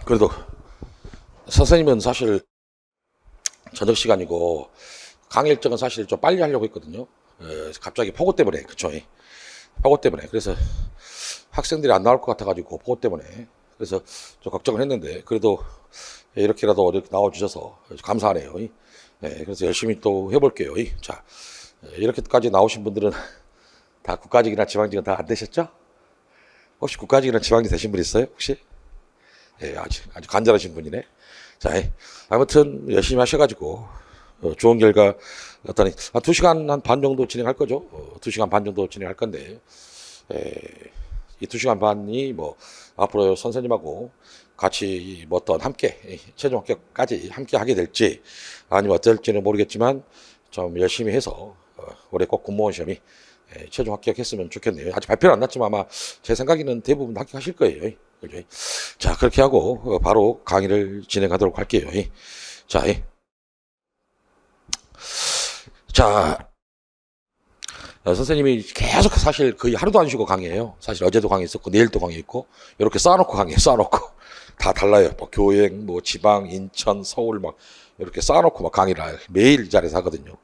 그래도 선생님은 사실 저녁 시간이고 강의 일정은 사실 좀 빨리 하려고 했거든요. 갑자기 폭우 때문에, 그쵸? 폭우 때문에. 그래서 학생들이 안 나올 것 같아가지고 폭우 때문에. 그래서 좀 걱정을 했는데 그래도 이렇게라도 이렇게 나와주셔서 감사하네요. 그래서 열심히 또 해볼게요. 자, 이렇게까지 나오신 분들은 다 국가직이나 지방직은 다 안 되셨죠? 혹시 국가직이나 지방직 되신 분 있어요? 혹시? 아주 간절하신 분이네. 자, 아무튼 열심히 하셔가지고 좋은 결과 어떠니 2시간 한 반 정도 진행할 거죠. 2시간 반 정도 진행할 건데 이 2시간 반이 뭐 앞으로 선생님하고 같이 뭐 어떤 함께 최종 합격까지 함께 하게 될지 아니면 어떨지는 모르겠지만 좀 열심히 해서 올해 꼭 공무원 시험이 최종 합격했으면 좋겠네요. 아직 발표는 안 났지만 아마 제 생각에는 대부분 합격하실 거예요. 그죠? 자, 그렇게 하고 바로 강의를 진행하도록 할게요. 자, 선생님이 계속 사실 거의 하루도 안 쉬고 강의해요. 사실 어제도 강의했었고 내일도 강의했고 이렇게 쌓아놓고 강의해요. 쌓아놓고 다 달라요. 뭐 교행, 뭐 지방, 인천, 서울 막 이렇게 쌓아놓고 막 강의를 매일 이 자리에서 하거든요.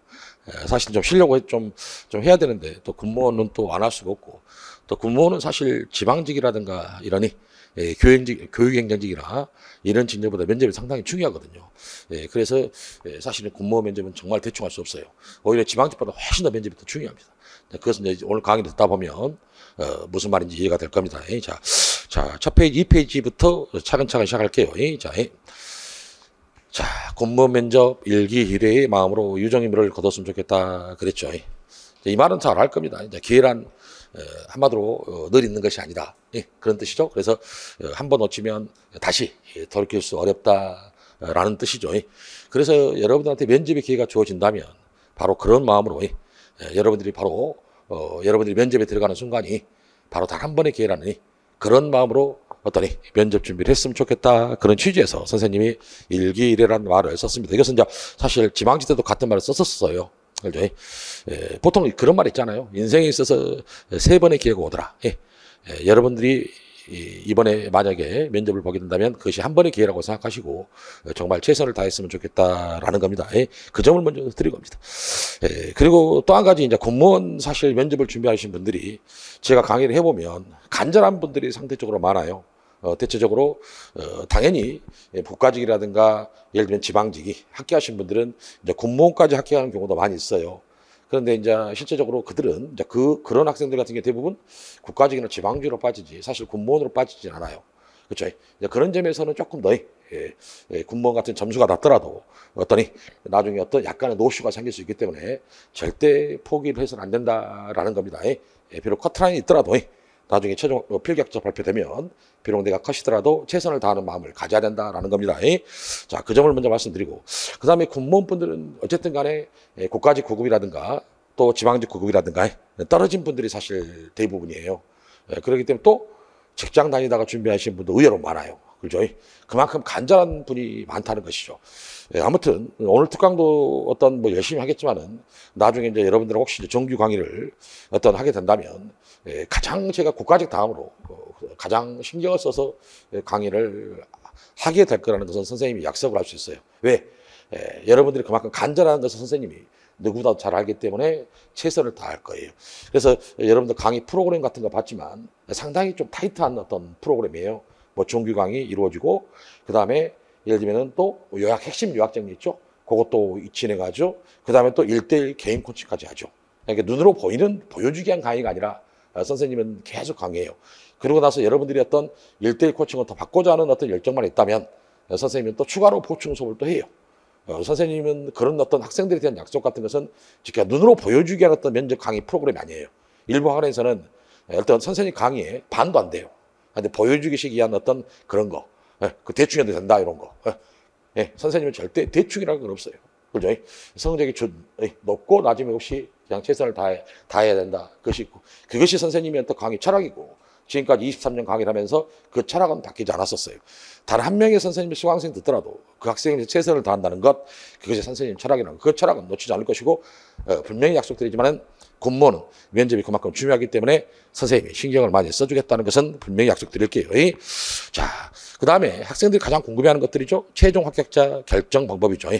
사실 좀 쉬려고 좀 해야 되는데 또 군무원은 또 안 할 수가 없고 또 군무원은 사실 지방직이라든가 이러니 교육행정직이나 이런 직렬보다 면접이 상당히 중요하거든요. 그래서 사실은 군무원 면접은 정말 대충 할 수 없어요. 오히려 지방직보다 훨씬 더 면접이 더 중요합니다. 그것은 이제 오늘 강의를 듣다 보면 무슨 말인지 이해가 될 겁니다. 자, 첫 페이지, 2페이지부터 차근차근 시작할게요. 자, 군무원 면접 일기 1회의 마음으로 유정의미를 거뒀으면 좋겠다 그랬죠. 이 말은 잘 알 겁니다. 이제 기회란 한마디로 늘 있는 것이 아니다. 그런 뜻이죠. 그래서 한 번 놓치면 다시 돌이킬 수 어렵다라는 뜻이죠. 그래서 여러분들한테 면접의 기회가 주어진다면 바로 그런 마음으로 여러분들이 바로 여러분들이 면접에 들어가는 순간이 바로 단 한 번의 기회라는 그런 마음으로 어떠니 면접 준비를 했으면 좋겠다 그런 취지에서 선생님이 일기일회라는 말을 썼습니다. 이것은 이제 사실 지방직 때도 같은 말을 썼었어요. 보통 그런 말 있잖아요. 인생에 있어서 3번의 기회가 오더라. 여러분들이 이번에 만약에 면접을 보게 된다면 그것이 한 번의 기회라고 생각하시고 정말 최선을 다했으면 좋겠다라는 겁니다. 그 점을 먼저 드리고 겁니다. 그리고 또 한 가지 이제 공무원 사실 면접을 준비하신 분들이 제가 강의를 해보면 간절한 분들이 상대적으로 많아요. 대체적으로 당연히 국가직이라든가 예를 들면 지방직이 합격하신 분들은 이제 군무원까지 합격하는 경우도 많이 있어요. 그런데 이제 실제적으로 그들은 이제 그런 학생들 같은 게 대부분 국가직이나 지방직으로 빠지지 사실 군무원으로 빠지진 않아요. 그렇죠? 그런 점에서는 조금 더 군무원 같은 점수가 낮더라도 어떠니 나중에 어떤 약간의 노쇼가 생길 수 있기 때문에 절대 포기를 해서는 안 된다라는 겁니다. 비록 커트라인이 있더라도 나중에 최종 필격자 발표되면 비록 내가 컷이더라도 최선을 다하는 마음을 가져야 된다라는 겁니다. 자, 그 점을 먼저 말씀드리고 그 다음에 군무원분들은 어쨌든 간에 국가직 9급이라든가 또 지방직 9급이라든가 떨어진 분들이 사실 대부분이에요. 그렇기 때문에 또 직장 다니다가 준비하시는 분도 의외로 많아요. 그죠? 그만큼 간절한 분이 많다는 것이죠. 아무튼 오늘 특강도 어떤 뭐 열심히 하겠지만은 나중에 이제 여러분들 혹시 이제 정규 강의를 어떤 하게 된다면 가장 제가 국가직 다음으로 가장 신경을 써서 강의를 하게 될 거라는 것은 선생님이 약속을 할 수 있어요. 왜? 여러분들이 그만큼 간절한 것을 선생님이 누구보다 잘 알기 때문에 최선을 다할 거예요. 그래서 여러분들 강의 프로그램 같은 거 봤지만 상당히 좀 타이트한 어떤 프로그램이에요. 뭐 정규 강의 이루어지고 그 다음에 예를 들면은 또 핵심 요약 정리 있죠. 그것도 진행하죠. 그 다음에 또 1:1 개인 코치까지 하죠. 그러니까 눈으로 보여주기 위한 강의가 아니라 선생님은 계속 강의해요. 그러고 나서 여러분들이 어떤 1:1 코칭을 더 받고자 하는 어떤 열정만 있다면 선생님은 또 추가로 보충 수업을 또 해요. 선생님은 그런 어떤 학생들에 대한 약속 같은 것은 직접 눈으로 보여주기 위한 어떤 면접 강의 프로그램이 아니에요. 일부 학원에서는 어떤 선생님 강의에 반도 안 돼요. 근데 보여주기식 위한 어떤 그런 거, 그 대충 해도 된다 이런 거. 선생님은 절대 대충이라는 건 없어요. 그죠? 성적이 높고 나중에 혹시 그냥 최선을 다해야 된다. 그것이 선생님의 어떤 강의 철학이고 지금까지 23년 강의를 하면서 그 철학은 바뀌지 않았었어요. 단 한 명의 선생님이 수강생 듣더라도 그 학생이 최선을 다한다는 것, 그것이 선생님 철학이라는 그 철학은 놓치지 않을 것이고 분명히 약속드리지만은 군무원은 면접이 그만큼 중요하기 때문에 선생님이 신경을 많이 써주겠다는 것은 분명히 약속드릴게요. 자, 그 다음에 학생들이 가장 궁금해하는 것들이죠. 최종 합격자 결정 방법이죠.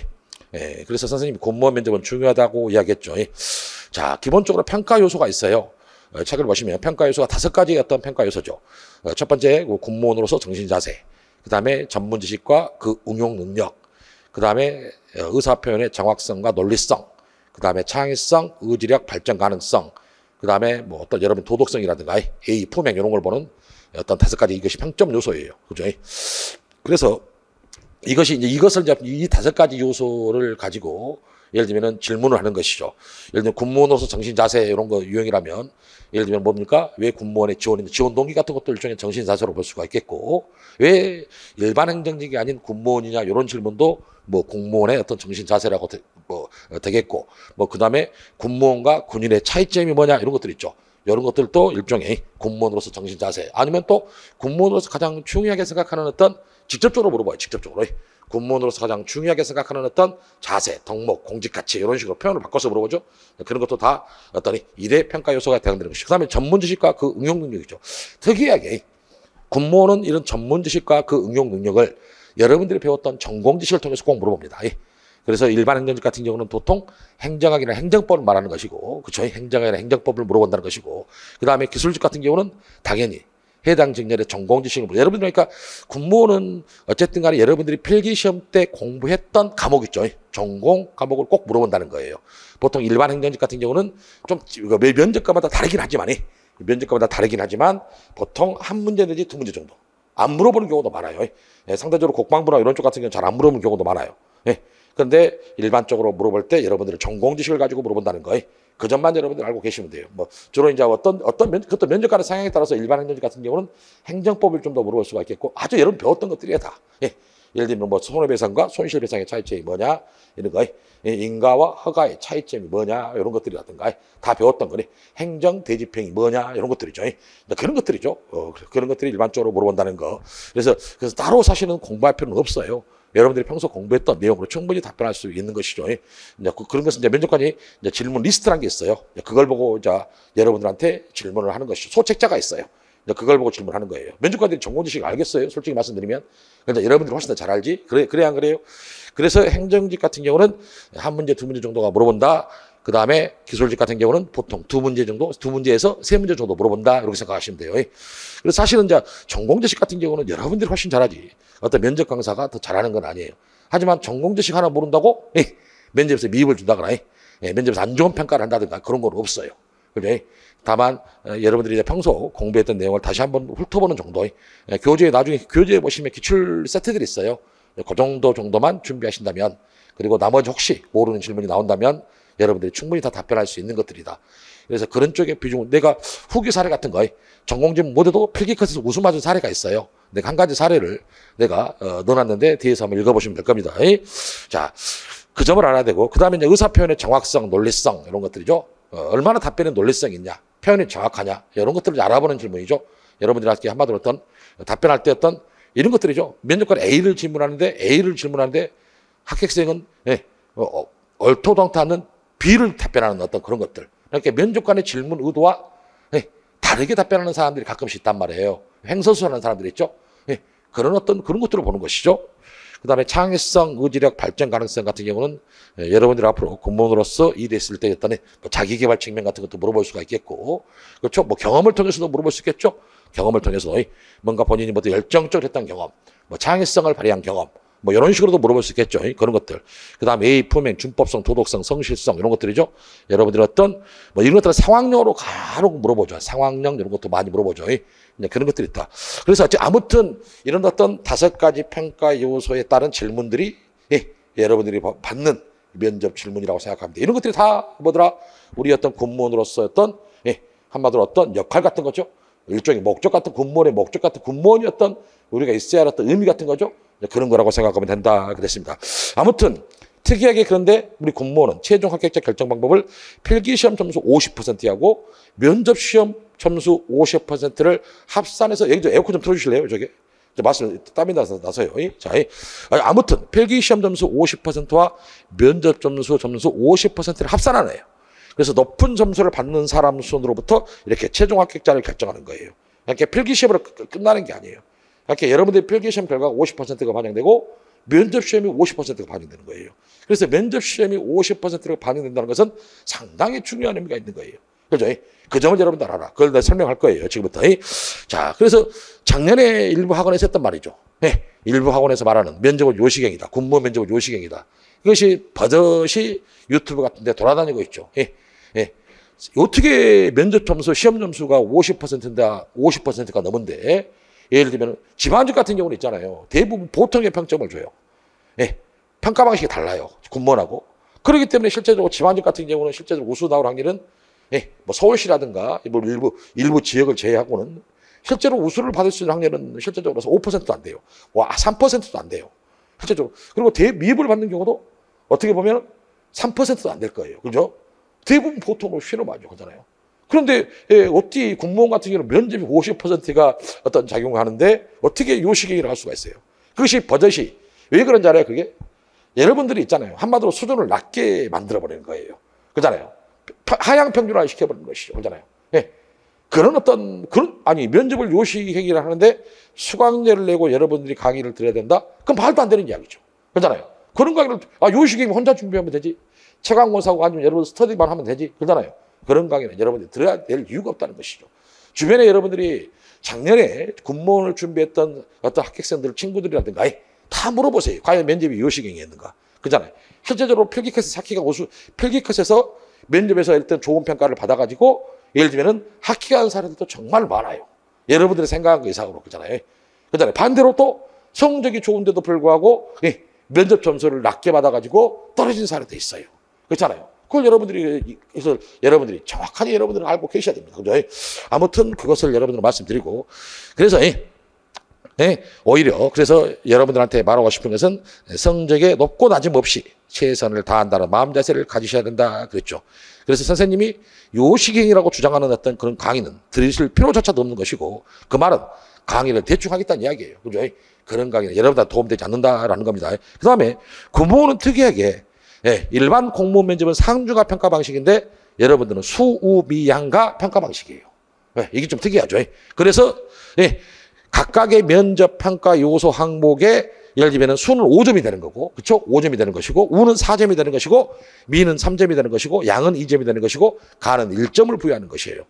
그래서 선생님이 공무원 면접은 중요하다고 이야기했죠. 자, 기본적으로 평가 요소가 있어요. 책을 보시면 평가 요소가 5가지의 어떤 평가 요소죠. 첫 번째, 공무원으로서 정신 자세. 그 다음에 전문 지식과 그 응용 능력. 그 다음에 의사 표현의 정확성과 논리성. 그 다음에 창의성, 의지력, 발전 가능성. 그 다음에 뭐 어떤 여러분 도덕성이라든가 A, 품행 이런 걸 보는 어떤 5가지 이것이 평점 요소예요. 그죠? 그래서 이것을 이제 이 5가지 요소를 가지고 예를 들면은 질문을 하는 것이죠. 예를 들면 군무원으로서 정신 자세 이런 거 유형이라면 예를 들면 뭡니까? 왜 군무원에 지원 동기 같은 것도 일종의 정신 자세로 볼 수가 있겠고 왜 일반 행정직이 아닌 군무원이냐 이런 질문도 뭐 공무원의 어떤 정신 자세라고 되겠고 뭐 그다음에 군무원과 군인의 차이점이 뭐냐 이런 것들 있죠. 이런 것들도 일종의 군무원으로서 정신 자세 아니면 또 군무원으로서 가장 중요하게 생각하는 어떤 직접적으로 물어봐요. 직접적으로. 군무원으로서 가장 중요하게 생각하는 어떤 자세, 덕목, 공직 가치 이런 식으로 표현을 바꿔서 물어보죠. 그런 것도 다 어떤 일의 평가 요소가 되는 것이고 그다음에 전문 지식과 그 응용 능력이죠. 특이하게 군무원은 이런 전문 지식과 그 응용 능력을 여러분들이 배웠던 전공 지식을 통해서 꼭 물어봅니다. 그래서 일반 행정직 같은 경우는 보통 행정학이나 행정법을 말하는 것이고 그렇죠? 행정학이나 행정법을 물어본다는 것이고 그다음에 기술직 같은 경우는 당연히 해당 직렬의 전공 지식을 물어요. 여러분들 그러니까 군무원은 어쨌든 간에 여러분들이 필기시험 때 공부했던 과목 있죠. 전공 과목을 꼭 물어본다는 거예요. 보통 일반 행정직 같은 경우는 좀 면접과마다 다르긴 하지만 보통 한 문제 내지 2문제 정도 안 물어보는 경우도 많아요. 상대적으로 국방부나 이런 쪽 같은 경우는 잘 안 물어보는 경우도 많아요. 그런데 일반적으로 물어볼 때 여러분들의 전공 지식을 가지고 물어본다는 거예요. 그 점만 여러분들 알고 계시면 돼요. 뭐 주로 이제 그것도 면접관의 성향에 따라서 일반 행정직 같은 경우는 행정법을 좀 더 물어볼 수가 있겠고 아주 여러분 배웠던 것들이야 다. 예를 들면 뭐 손해배상과 손실배상의 차이점이 뭐냐 이런 거, 인가와 허가의 차이점이 뭐냐 이런 것들이라든가 다 배웠던 거니 행정 대집행이 뭐냐 이런 것들이죠. 그런 것들이죠. 그런 것들이 일반적으로 물어본다는 거. 그래서 따로 사실은 공부할 필요는 없어요. 여러분들이 평소 공부했던 내용으로 충분히 답변할 수 있는 것이죠. 이제 그런 것은 이제 면접관이 이제 질문 리스트라는 게 있어요. 그걸 보고 이제 여러분들한테 질문을 하는 것이죠. 소책자가 있어요. 그걸 보고 질문하는 거예요. 면접관들이 전공 지식 알겠어요? 솔직히 말씀드리면. 그러니까 여러분들이 훨씬 더 잘 알지? 그래 안 그래요? 그래서 행정직 같은 경우는 한 문제, 2문제 정도가 물어본다. 그 다음에 기술직 같은 경우는 보통 2문제 정도, 2문제에서 3문제 정도 물어본다. 이렇게 생각하시면 돼요. 그래서 사실은 이제 전공 지식 같은 경우는 여러분들이 훨씬 잘하지. 어떤 면접 강사가 더 잘하는 건 아니에요. 하지만 전공 지식 하나 모른다고 면접에서 미입을 준다거나 면접에서 안 좋은 평가를 한다든가 그런 건 없어요. 그죠? 다만 여러분들이 이제 평소 공부했던 내용을 다시 한번 훑어보는 정도. 나중에 교재에 보시면 기출 세트들이 있어요. 그 정도만 준비하신다면 그리고 나머지 혹시 모르는 질문이 나온다면 여러분들이 충분히 다 답변할 수 있는 것들이다. 그래서 그런 쪽의 비중은 내가 후기 사례 같은 거 전공직 모두도 필기컷에서 웃음 맞은 사례가 있어요. 내가 한 가지 사례를 내가 넣어놨는데 뒤에서 한번 읽어보시면 될 겁니다. 자, 그 점을 알아야 되고 그 다음에 이제 의사표현의 정확성, 논리성 이런 것들이죠. 얼마나 답변에 논리성이 있냐, 표현이 정확하냐 이런 것들을 알아보는 질문이죠. 여러분들한테 한마디로 어떤 답변할 때 어떤 이런 것들이죠. 면접관 A를 질문하는데 합격생은 얼토당토 않는 B를 답변하는 어떤 그런 것들. 그러니까 면접관의 질문 의도와 다르게 답변하는 사람들이 가끔씩 있단 말이에요. 횡설수설하는 사람들이 있죠. 그런 것들을 보는 것이죠. 그 다음에 창의성, 의지력, 발전 가능성 같은 경우는 여러분들이 앞으로 공무원으로서 일했을 때 어떤 자기개발 측면 같은 것도 물어볼 수가 있겠고, 그렇죠. 뭐 경험을 통해서도 물어볼 수 있겠죠. 경험을 통해서 뭔가 본인이 뭐 열정적으로 했던 경험, 뭐 창의성을 발휘한 경험, 뭐 이런 식으로도 물어볼 수 있겠죠. 그런 것들. 그 다음에 A, 품행, 준법성, 도덕성, 성실성 이런 것들이죠. 여러분들이 어떤 뭐 이런 것들은 상황용으로 간혹 물어보죠. 상황용 이런 것도 많이 물어보죠. 그런 것들이 있다. 그래서 아무튼 이런 어떤 5가지 평가 요소에 따른 질문들이 여러분들이 받는 면접 질문이라고 생각합니다. 이런 것들이 다 뭐더라? 우리 어떤 공무원으로서 어떤 한마디로 어떤 역할 같은 거죠. 일종의 목적 같은 공무원의 목적 같은 공무원이 어떤 우리가 있어야 할 어떤 의미 같은 거죠. 그런 거라고 생각하면 된다 그랬습니다. 아무튼 특이하게 그런데 우리 공무원은 최종 합격자 결정 방법을 필기시험 점수 50%하고 면접시험 점수 50%를 합산해서 여기 에어컨 좀 틀어주실래요? 저게 말씀 땀이 나서요. 자, 아무튼 필기시험 점수 50%와 면접 점수 50%를 합산하네요. 그래서 높은 점수를 받는 사람 순으로부터 이렇게 최종 합격자를 결정하는 거예요. 그러니까 필기시험으로 끝나는 게 아니에요. 이렇게 여러분들의 필기시험 결과가 50%가 반영되고 면접시험이 50%가 반영되는 거예요. 그래서 면접시험이 50%가 반영된다는 것은 상당히 중요한 의미가 있는 거예요. 그죠? 그 점을 여러분들 알아라. 그걸 내가 설명할 거예요. 지금부터. 자, 그래서 작년에 일부 학원에서 했던 말이죠. 일부 학원에서 말하는 면접은 요식행위다. 군무원 면접은 요식행위다. 이것이 버젓이 유튜브 같은 데 돌아다니고 있죠. 어떻게 면접 점수, 시험 점수가 50%가 넘은데, 예를 들면 지방직 같은 경우는 있잖아요. 대부분 보통의 평점을 줘요. 평가 방식이 달라요. 군무원하고. 그렇기 때문에 실제적으로 지방직 같은 경우는 실제적으로 우수 나올 확률은 뭐 서울시라든가 뭐 일부 지역을 제외하고는 실제로 우수를 받을 수 있는 확률은 실제적으로 5%도 안 돼요. 3%도 안 돼요. 실제적으로. 그리고 미입을 받는 경우도 어떻게 보면 3%도 안 될 거예요. 그죠? 대부분 보통으로 쉬엄하죠. 그잖아요. 그런데 어떻게 군무원 같은 경우는 면접이 50%가 어떤 작용을 하는데 어떻게 요식행위를 할 수가 있어요? 그것이 버젓이 왜 그런지 알아요? 그게 여러분들이 있잖아요. 한마디로 수준을 낮게 만들어버리는 거예요. 그잖아요. 하향 평준화 시켜버리는 것이죠. 그잖아요. 아니, 면접을 요식행위를 하는데 수강료를 내고 여러분들이 강의를 들어야 된다? 그럼 말도 안 되는 이야기죠. 그잖아요. 그런 강의를, 요식행위 혼자 준비하면 되지. 체감고사고 아니면 여러분 스터디만 하면 되지. 그러잖아요. 그런 강의는 여러분들이 들어야 될 이유가 없다는 것이죠. 주변에 여러분들이 작년에 군무원을 준비했던 어떤 합격생들, 친구들이라든가 다 물어보세요. 과연 면접이 요식행위였는가? 그잖아요. 실제적으로 필기컷에서 면접에서 일단 좋은 평가를 받아가지고 예를 들면은 합격한 사람들도 정말 많아요. 여러분들이 생각한 거 이상으로. 그잖아요. 그잖아요. 반대로 또 성적이 좋은데도 불구하고 면접 점수를 낮게 받아가지고 떨어진 사람도 있어요. 그렇잖아요. 그걸 여러분들이 정확하게 여러분들은 알고 계셔야 됩니다. 그죠? 아무튼 그것을 여러분들 말씀드리고 그래서 오히려 그래서 여러분들한테 말하고 싶은 것은 성적에 높고 낮음 없이 최선을 다한다는 마음 자세를 가지셔야 된다 그랬죠. 그래서 선생님이 요식행위라고 주장하는 어떤 그런 강의는 들으실 필요조차도 없는 것이고 그 말은 강의를 대충 하겠다는 이야기예요. 그죠? 그런 강의는 여러분한테 도움되지 않는다라는 겁니다. 그 다음에 군무원은 특이하게 일반 공무원 면접은 상중하 평가 방식인데 여러분들은 수우미양가 평가 방식이에요. 이게 좀 특이하죠. 그래서 각각의 면접 평가 요소 항목에 예를 들면 수는 5점이 되는 거고, 그렇죠? 5점이 되는 것이고, 우는 4점이 되는 것이고, 미는 3점이 되는 것이고, 양은 2점이 되는 것이고, 가는 1점을 부여하는 것이에요.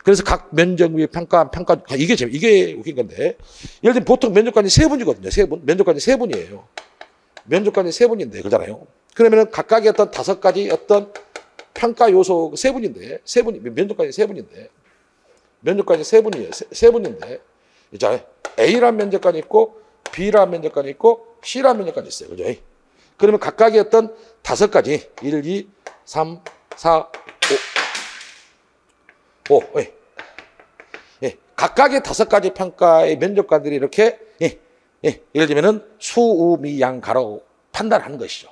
그래서 각 면접의 평가, 이게 웃긴 건데, 예를 들면 보통 면접관이 3분이거든요. 3분. 면접관이 3분이에요. 면접관이 3분인데, 그잖아요. 그러면은 각각의 어떤 5가지 어떤 평가 요소 3분인데, 면접관이 3분인데, 면접관이 3분인데, 이제 A란 면접관이 있고, B란 면접관이 있고, C란 면접관이 있어요. 그죠? 그러면 각각의 어떤 5가지, 1, 2, 3, 4, 5. 각각의 5가지 평가의 면접관들이 이렇게, 예를 들면은 수우미양가로 판단하는 것이죠.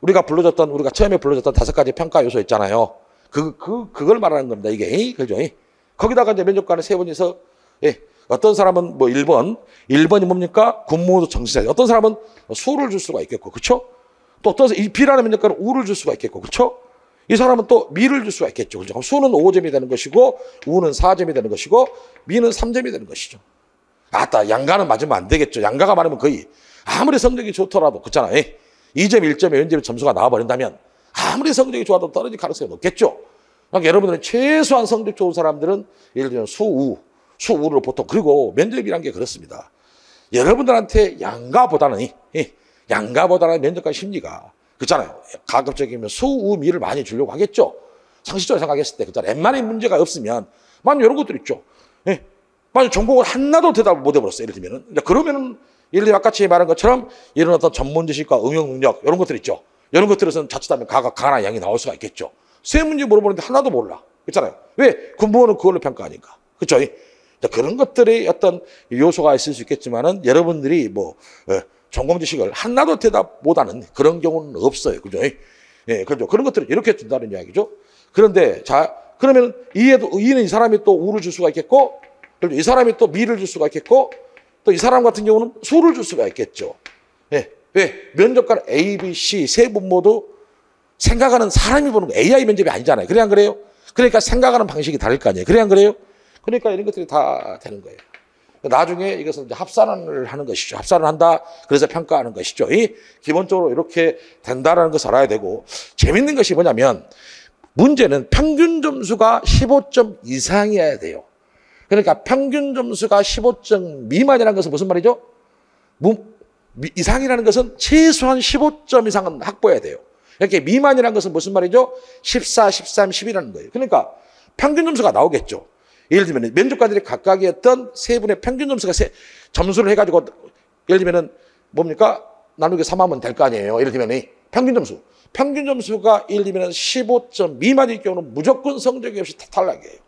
우리가 처음에 불러줬던 5가지 평가 요소 있잖아요. 그걸 말하는 겁니다. 이게, 그죠? 거기다가 이제 면접관을 3분이서, 어떤 사람은 뭐 1번이 뭡니까? 군무원도 정시자. 어떤 사람은 수를 줄 수가 있겠고, 그렇죠? 또 어떤 이 B라는 면접관은 우를 줄 수가 있겠고, 그렇죠? 이 사람은 또 미를 줄 수가 있겠죠. 그렇죠? 그럼 수는 5점이 되는 것이고, 우는 4점이 되는 것이고, 미는 3점이 되는 것이죠. 아따, 양가는 맞으면 안 되겠죠. 양가가 많으면 거의 아무리 성적이 좋더라도, 그렇잖아요. 2점, 1점에 면접의 점수가 나와버린다면 아무리 성적이 좋아도 떨어질 가능성이 높겠죠. 그러니까 여러분들은 최소한 성적 좋은 사람들은 예를 들면 수우를 보통, 그리고 면접이란 게 그렇습니다. 여러분들한테 양가보다는 면접관 심리가, 그렇잖아요. 가급적이면 수우미를 많이 주려고 하겠죠. 상식적으로 생각했을 때, 그렇잖아요. 웬만한 문제가 없으면, 만약 이런 것들 있죠. 만약 전공을 하나도 대답을 못 해버렸어요. 예를 들면은. 그러면은, 예를 들어 아까 말한 것처럼 이런 어떤 전문 지식과 응용 능력, 이런 것들 있죠. 이런 것들에서는 자칫하면 가나 양이 나올 수가 있겠죠. 세 문제 물어보는데 하나도 몰라. 그렇잖아요. 왜? 군무원은 그걸로 평가하니까. 그렇죠? 그런 것들의 어떤 요소가 있을 수 있겠지만은 여러분들이 전공 지식을 하나도 대답 못하는 그런 경우는 없어요. 그죠? 그렇죠. 그런 것들을 이렇게 준다는 이야기죠. 그런데 그러면 이는 이 사람이 또 우를 줄 수가 있겠고, 이 사람이 또 미를 줄 수가 있겠고, 또 이 사람 같은 경우는 수를 줄 수가 있겠죠. 왜? 면접관 A, B, C 세 분 모두 생각하는 사람이 보는 거 AI 면접이 아니잖아요. 그래 안 그래요? 그러니까 생각하는 방식이 다를 거 아니에요. 그래 안 그래요? 그러니까 이런 것들이 다 되는 거예요. 나중에 이것은 이제 합산을 하는 것이죠. 합산을 한다. 그래서 평가하는 것이죠. 기본적으로 이렇게 된다라는 것을 알아야 되고, 재밌는 것이 뭐냐면 문제는 평균 점수가 15점 이상이어야 돼요. 그러니까 평균 점수가 15점 미만이라는 것은 무슨 말이죠? 이상이라는 것은 최소한 15점 이상은 확보해야 돼요. 이렇게 미만이라는 것은 무슨 말이죠? 14, 13, 10이라는 거예요. 그러니까 평균 점수가 나오겠죠. 예를 들면 면접관들이 각각의 어떤 세 분의 평균 점수가 점수를 해가지고 예를 들면 뭡니까? 나누기 3하면 될 거 아니에요. 예를 들면 평균 점수. 평균 점수가 예를 들면 15점 미만일 경우는 무조건 성적이 없이 탈락이에요.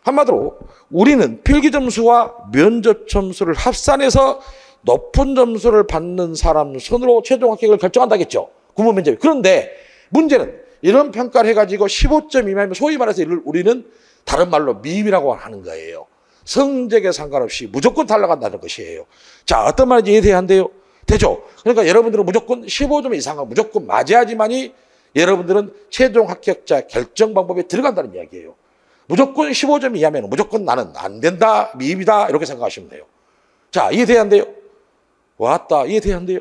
한마디로 우리는 필기 점수와 면접 점수를 합산해서 높은 점수를 받는 사람 손으로 최종 합격을 결정한다겠죠. 구문 면접이. 그런데 문제는 이런 평가를 해가지고 15점 미만이면 소위 말해서 이를 우리는 다른 말로 미입이라고 하는 거예요. 성적에 상관없이 무조건 탈락한다는 것이에요. 자, 어떤 말인지 이해돼야 한대요? 되죠? 그러니까 여러분들은 무조건 15점 이상은 무조건 맞아야지만이 여러분들은 최종 합격자 결정 방법에 들어간다는 이야기예요. 무조건 15점 이하면 무조건 나는 안 된다, 미입이다 이렇게 생각하시면 돼요. 자, 이해돼야 한대요? 왔다, 이해돼야 한대요?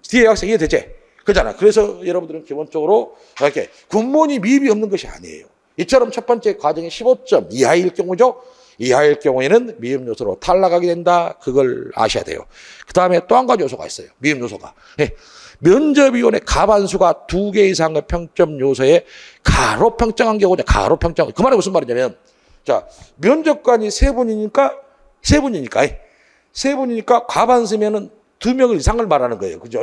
뒤에 학생 이해되지? 그잖아. 그래서 여러분들은 기본적으로 이렇게 군문이 미입이 없는 것이 아니에요. 이처럼 첫 번째 과정이 15점 이하일 경우죠. 이하일 경우에는 미흡 요소로 탈락하게 된다. 그걸 아셔야 돼요. 그 다음에 또 한 가지 요소가 있어요. 미흡 요소가. 면접위원회 가반수가 2개 이상의 평점 요소에 가로 평정한 경우죠. 가로 평정. 그 말이 무슨 말이냐면, 자, 면접관이 세 분이니까 과반수면은 2명 이상을 말하는 거예요. 그죠?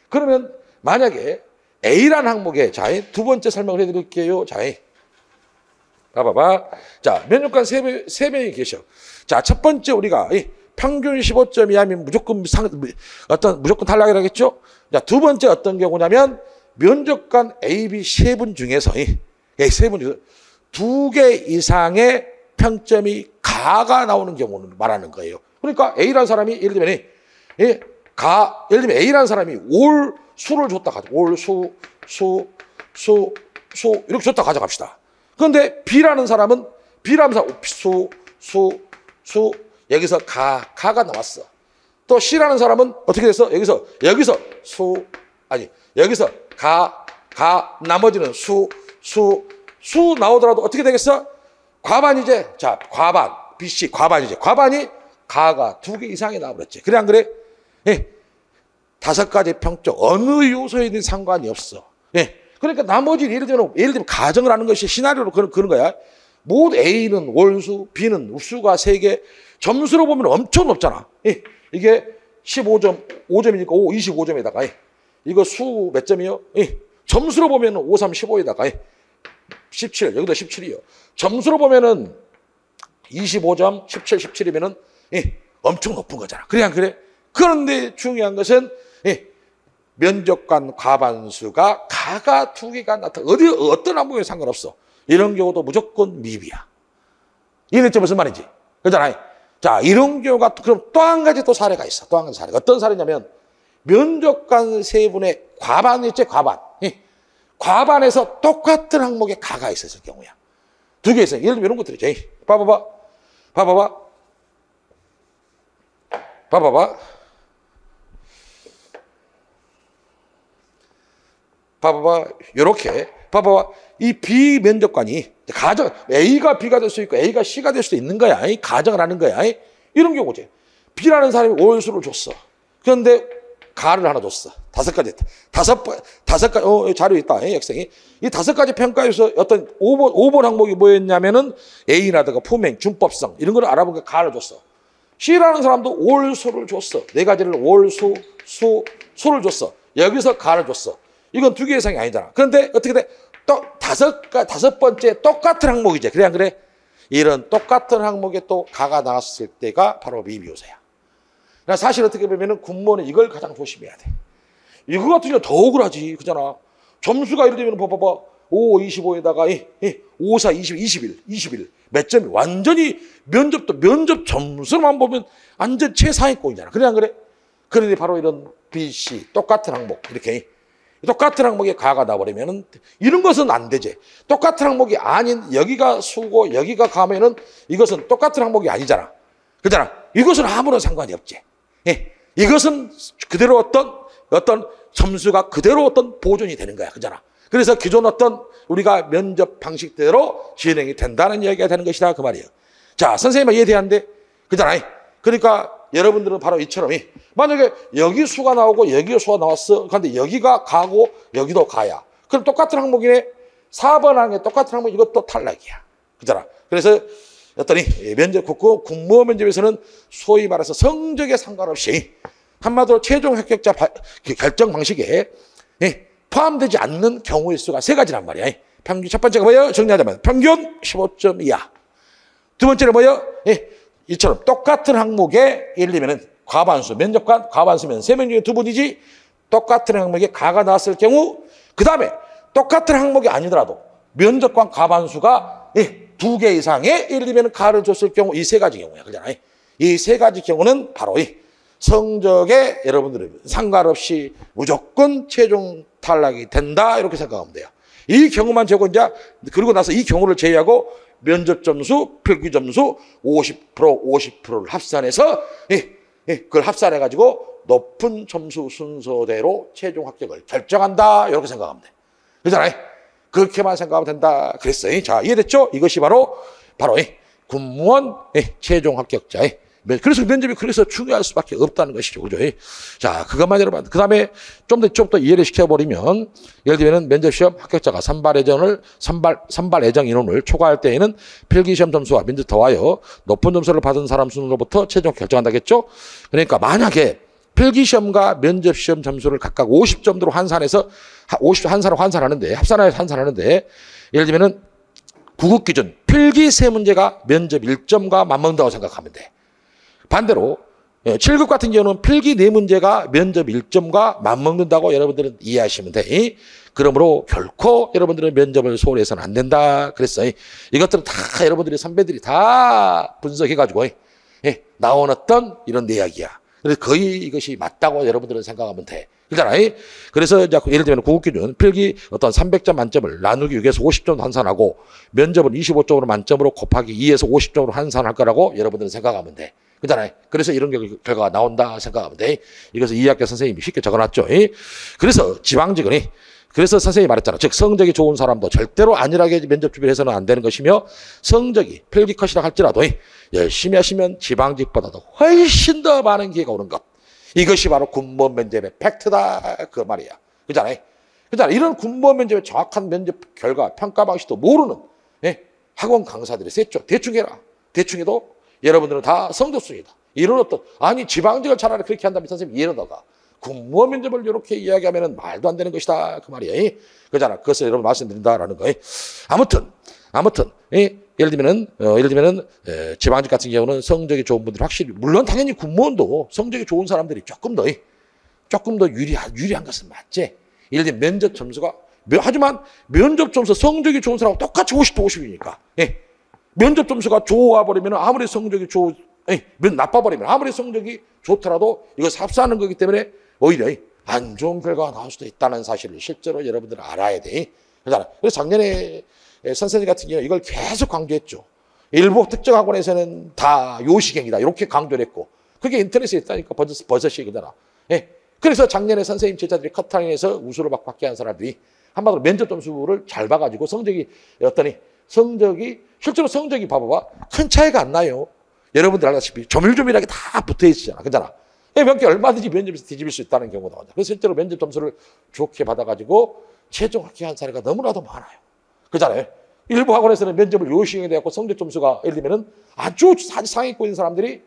그러면 만약에 A라는 항목에, 자, 두 번째 설명을 해드릴게요. 자, 봐봐. 자, 면접관 세 명이 계셔. 자, 첫 번째 우리가 평균 15점 이하면 무조건 탈락이라겠죠? 자, 두 번째 어떤 경우냐면 면접관 A, B 세 분 중에서 세 분 중에서 2개 이상의 평점이 가가 나오는 경우를 말하는 거예요. 그러니까 A라는 사람이 예를 들면 A라는 사람이 올 수를 줬다 가자. 올 수 이렇게 줬다 가져갑시다. 그런데 B라는 사람은 여기서 가가 나왔어. 또 C라는 사람은 어떻게 됐어? 여기서 나머지는 수 나오더라도 어떻게 되겠어? 과반이제. 자, 과반. BC 과반이제. 과반이 가가 2개 이상이 나와버렸지. 그래, 안 그래? 5가지 평점. 어느 요소에는 상관이 없어. 그러니까 나머지 예를 들면 가정을 하는 것이 시나리오로 그런 거야. 모두 A는 월수, B는 우수가 3개. 점수로 보면 엄청 높잖아. 이게 15점, 5점이니까 25점에다가 이거 수 몇 점이요? 점수로 보면 5, 3, 15에다가 17, 여기도 17이요. 점수로 보면은 25점, 17, 17이면은 엄청 높은 거잖아. 그래, 안 그래? 그런데 중요한 것은 면접관 과반수가 가가 2개가 나타나. 어떤 항목에 상관없어. 이런 경우도 무조건 미비야. 이해됐죠? 무슨 말인지. 그렇잖아요. 자, 이런 경우가 그럼 또 한 가지 또 사례가 있어. 또 한 가지 사례가. 어떤 사례냐면 면접관 세 분의 과반일제 과반. 과반에서 똑같은 항목에 가가 있었을 경우야. 2개 있어요. 예를 들면 이런 것들이죠. 봐봐봐. 요렇게. 봐봐봐. 이 B 면접관이 A가 B가 될 수 있고 A가 C가 될 수도 있는 거야. 가정을 하는 거야. 이런 경우지. B라는 사람이 월수를 줬어. 그런데 가를 하나 줬어. 5가지. 자료 있다. 학생이. 이 5가지 평가에서 어떤 5번 항목이 뭐였냐면은 A라든가 품행, 준법성 이런 걸 알아보니까 가를 줬어. C라는 사람도 월수를 줬어. 4가지를 월수, 수를 줬어. 여기서 가를 줬어. 이건 2개 이상이 아니잖아. 그런데 어떻게 돼? 또 5번째 똑같은 항목이지. 그래, 안 그래? 이런 똑같은 항목에 또 가가 나왔을 때가 바로 미비요소야. 사실 어떻게 보면은 군무원은 이걸 가장 조심해야 돼. 이거 같은 경우 더 억울하지. 그잖아. 점수가 예를 들면 봐봐. 5, 25에다가 5, 4, 20, 21. 몇 점이 완전히 면접 점수로만 보면 완전 최상위권이잖아. 그래, 안 그래? 그런데 바로 이런 B, C 똑같은 항목 이렇게 똑같은 항목에 가가 나버리면은 이런 것은 안 되지. 똑같은 항목이 아닌 여기가 수고 여기가 가면은 이것은 똑같은 항목이 아니잖아. 그잖아. 이것은 아무런 상관이 없지. 예. 이것은 그대로 어떤 점수가 그대로 어떤 보존이 되는 거야. 그잖아. 그래서 기존 어떤 우리가 면접 방식대로 진행이 된다는 이야기가 되는 것이다. 그 말이에요. 자, 선생님은 이해돼야하는데, 그잖아. 그러니까 여러분들은 바로 이처럼, 만약에 여기 수가 나오고 여기 수가 나왔어. 그런데 여기가 가고 여기도 가야. 그럼 똑같은 항목이네. 4번 항에 똑같은 항목 이것도 탈락이야. 그잖아. 그래서 어떠니 면접 국무원 면접에서는 소위 말해서 성적에 상관없이 한마디로 최종 합격자 결정 방식에 포함되지 않는 경우의 수가 3가지란 말이야. 평균 첫 번째가 뭐예요? 정리하자면 평균 15점 이하. 두 번째는 뭐예요? 이처럼 똑같은 항목에 예를 들면 과반수, 면접관 과반수면 3명 중에 2분이지 똑같은 항목에 가가 나왔을 경우 그 다음에 똑같은 항목이 아니더라도 면접관 과반수가 2개 이상의 예를 들면 가를 줬을 경우 이 3가지 경우야. 그러잖아요. 이 3가지 경우는 바로 성적에 여러분들은 상관없이 무조건 최종 탈락이 된다. 이렇게 생각하면 돼요. 이 경우만 제고 이제 그리고 나서 이 경우를 제외하고 면접 점수, 필기 점수 50%를 합산해서 그걸 합산해 가지고 높은 점수 순서대로 최종 합격을 결정한다. 이렇게 생각하면 돼. 그렇잖아요. 그렇게만 생각하면 된다. 그랬어요. 자, 이해됐죠? 이것이 바로 군무원 최종 합격자. 그래서 면접이 그래서 중요할 수밖에 없다는 것이죠. 그죠? 자, 그것만 여러분. 그 다음에 좀 더 이해를 시켜버리면, 예를 들면 면접시험 합격자가 선발 예정 인원을 초과할 때에는 필기시험 점수와 면접 더하여 높은 점수를 받은 사람 순으로부터 최종 결정한다겠죠? 그러니까 만약에 필기시험과 면접시험 점수를 각각 50점으로 환산해서, 환산하는데, 합산해서 환산하는데, 예를 들면은 구급 기준, 필기 3문제가 면접 1점과 맞먹는다고 생각하면 돼. 반대로 7급 같은 경우는 필기 4문제가 면접 1점과 맞먹는다고 여러분들은 이해하시면 돼. 그러므로 결코 여러분들은 면접을 소홀히 해서는 안 된다. 그랬어요. 이것들은 다 여러분들이 선배들이 다 분석해가지고 나온 어떤 이런 이야기야. 그래서 거의 이것이 맞다고 여러분들은 생각하면 돼. 그렇잖아요. 그래서 이제 예를 들면 구급기준 필기 어떤 300점 만점을 나누기 6에서 50점 환산하고 면접은 25점으로 만점으로 곱하기 2에서 50점으로 환산할 거라고 여러분들은 생각하면 돼. 그잖아요. 그래서 이런 결과가 나온다 생각하면 돼. 이것을 2학기 선생님이 쉽게 적어놨죠. 그래서 지방직은 그래서 선생님이 말했잖아. 즉 성적이 좋은 사람도 절대로 안일하게 면접 준비를 해서는 안 되는 것이며 성적이 필기 컷이라 할지라도 열심히 하시면 지방직보다도 훨씬 더 많은 기회가 오는 것. 이것이 바로 군무원 면접의 팩트다. 그 말이야. 그잖아요. 그잖아. 이런 군무원 면접의 정확한 면접 결과 평가 방식도 모르는 학원 강사들이 셌죠. 대충 해라. 대충 해도 여러분들은 다 성적순이다. 이런 어떤 아니 지방직을 차라리 그렇게 한다면 선생님 이러다가 군무원 면접을 이렇게 이야기하면 말도 안 되는 것이다. 그 말이에요. 그잖아. 그것을 여러분 말씀드린다라는 거예요. 아무튼 예를 들면은 지방직 같은 경우는 성적이 좋은 분들이 확실히 물론 당연히 군무원도 성적이 좋은 사람들이 조금 더 유리한 것은 맞지. 예를 들면 면접 점수가 하지만 면접 점수 성적이 좋은 사람하고 똑같이 50대 50이니까 면접 점수가 좋아버리면 아무리 성적이 나빠버리면 아무리 성적이 좋더라도 이것을 합산하는 거기 때문에 오히려 안 좋은 결과가 나올 수도 있다는 사실을 실제로 여러분들은 알아야 돼. 그래서 작년에 선생님 같은 경우 이걸 계속 강조했죠. 일부 특정 학원에서는 다 요식행위다 이렇게 강조를 했고 그게 인터넷에 있다니까 버젓이 그잖아. 그래서 작년에 선생님 제자들이 커트라인에서 우수를 받게 한 사람들이 한마디로 면접 점수를 잘 봐가지고 성적이 실제로 성적이 봐봐봐. 큰 차이가 안 나요. 여러분들 알다시피 조밀조밀하게 다 붙어 있잖아. 그잖아. 몇 개 얼마든지 면접에서 뒤집을 수 있다는 경우도 많아. 그래서 실제로 면접 점수를 좋게 받아가지고 최종 합격한 사례가 너무나도 많아요. 그잖아요. 일부 학원에서는 면접을 요식에 대하고 성적 점수가 예를 들면은 아주 상위권인 사람들이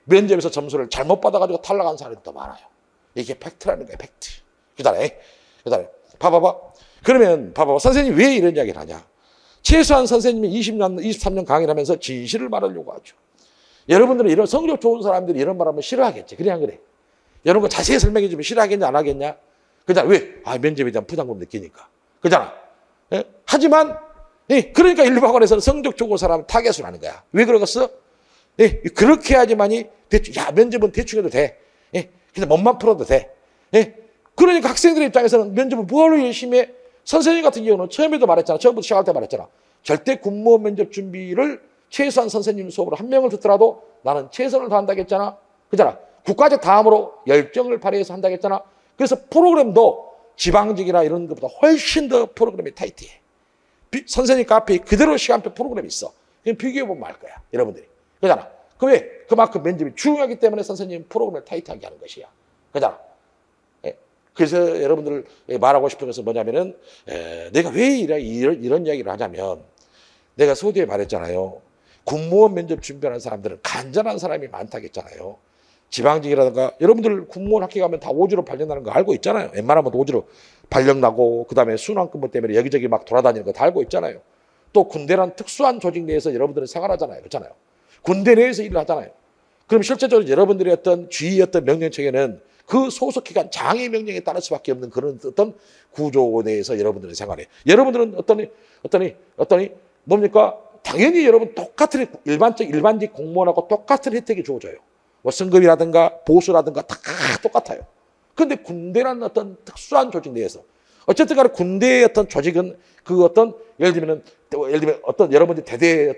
면접에서 점수를 잘못 받아가지고 탈락한 사례도 많아요. 이게 팩트라는 거예요. 팩트. 그잖아요. 봐봐봐. 그러면 봐봐봐. 선생님이 왜 이런 이야기를 하냐. 최소한 선생님이 20년, 23년 강의를 하면서 진실을 말하려고 하죠. 여러분들은 이런 성적 좋은 사람들이 이런 말 하면 싫어하겠지. 그래, 안 그래? 이런 거 자세히 설명해 주면 싫어하겠냐, 안 하겠냐? 그잖아. 왜? 면접에 대한 부담감 느끼니까. 그잖아. 하지만, 그러니까 일부 학원에서는 성적 좋은 사람은 타겟을 하는 거야. 왜 그러겠어? 그렇게 해야지만이, 면접은 대충 해도 돼. 그냥 몸만 풀어도 돼. 그러니까 학생들의 입장에서는 면접을 뭐하러 열심히 해? 선생님 같은 경우는 처음에도 말했잖아. 처음부터 시작할 때 말했잖아. 절대 군무원 면접 준비를 최소한 선생님 수업을 한 명을 듣더라도 나는 최선을 다한다겠잖아. 그잖아. 국가적 다음으로 열정을 발휘해서 한다겠잖아. 그래서 프로그램도 지방직이나 이런 것보다 훨씬 더 프로그램이 타이트해. 선생님 카페에 그대로 시간표 프로그램이 있어. 그냥 비교해보면 알 거야. 여러분들이. 그잖아. 그 왜? 그만큼 면접이 중요하기 때문에 선생님 프로그램을 타이트하게 하는 것이야. 그잖아. 그래서 여러분들 말하고 싶은 것은 뭐냐면은 내가 왜 이런 이야기를 하냐면 내가 서두에 말했잖아요. 군무원 면접 준비하는 사람들은 간절한 사람이 많다겠잖아요. 지방직이라든가 여러분들 군무원 학교 가면 다 오지로 발령나는 거 알고 있잖아요. 웬만하면 오지로 발령나고 그다음에 순환근무 때문에 여기저기 막 돌아다니는 거 다 알고 있잖아요. 또 군대란 특수한 조직 내에서 여러분들은 생활하잖아요. 그렇잖아요. 군대 내에서 일을 하잖아요. 그럼 실제적으로 여러분들의 어떤 주의 어떤 명령체계는 그 소속기관 장의 명령에 따를 수밖에 없는 그런 어떤 구조 내에서 여러분들은 생활해. 여러분들은 어떠니 뭡니까? 당연히 여러분 똑같은 일반직 공무원하고 똑같은 혜택이 주어져요. 뭐 승급이라든가 보수라든가 다 똑같아요. 그런데 군대라는 어떤 특수한 조직 내에서 어쨌든 간에 군대의 어떤 조직은 그 어떤 예를 들면 어떤 여러분들 대대에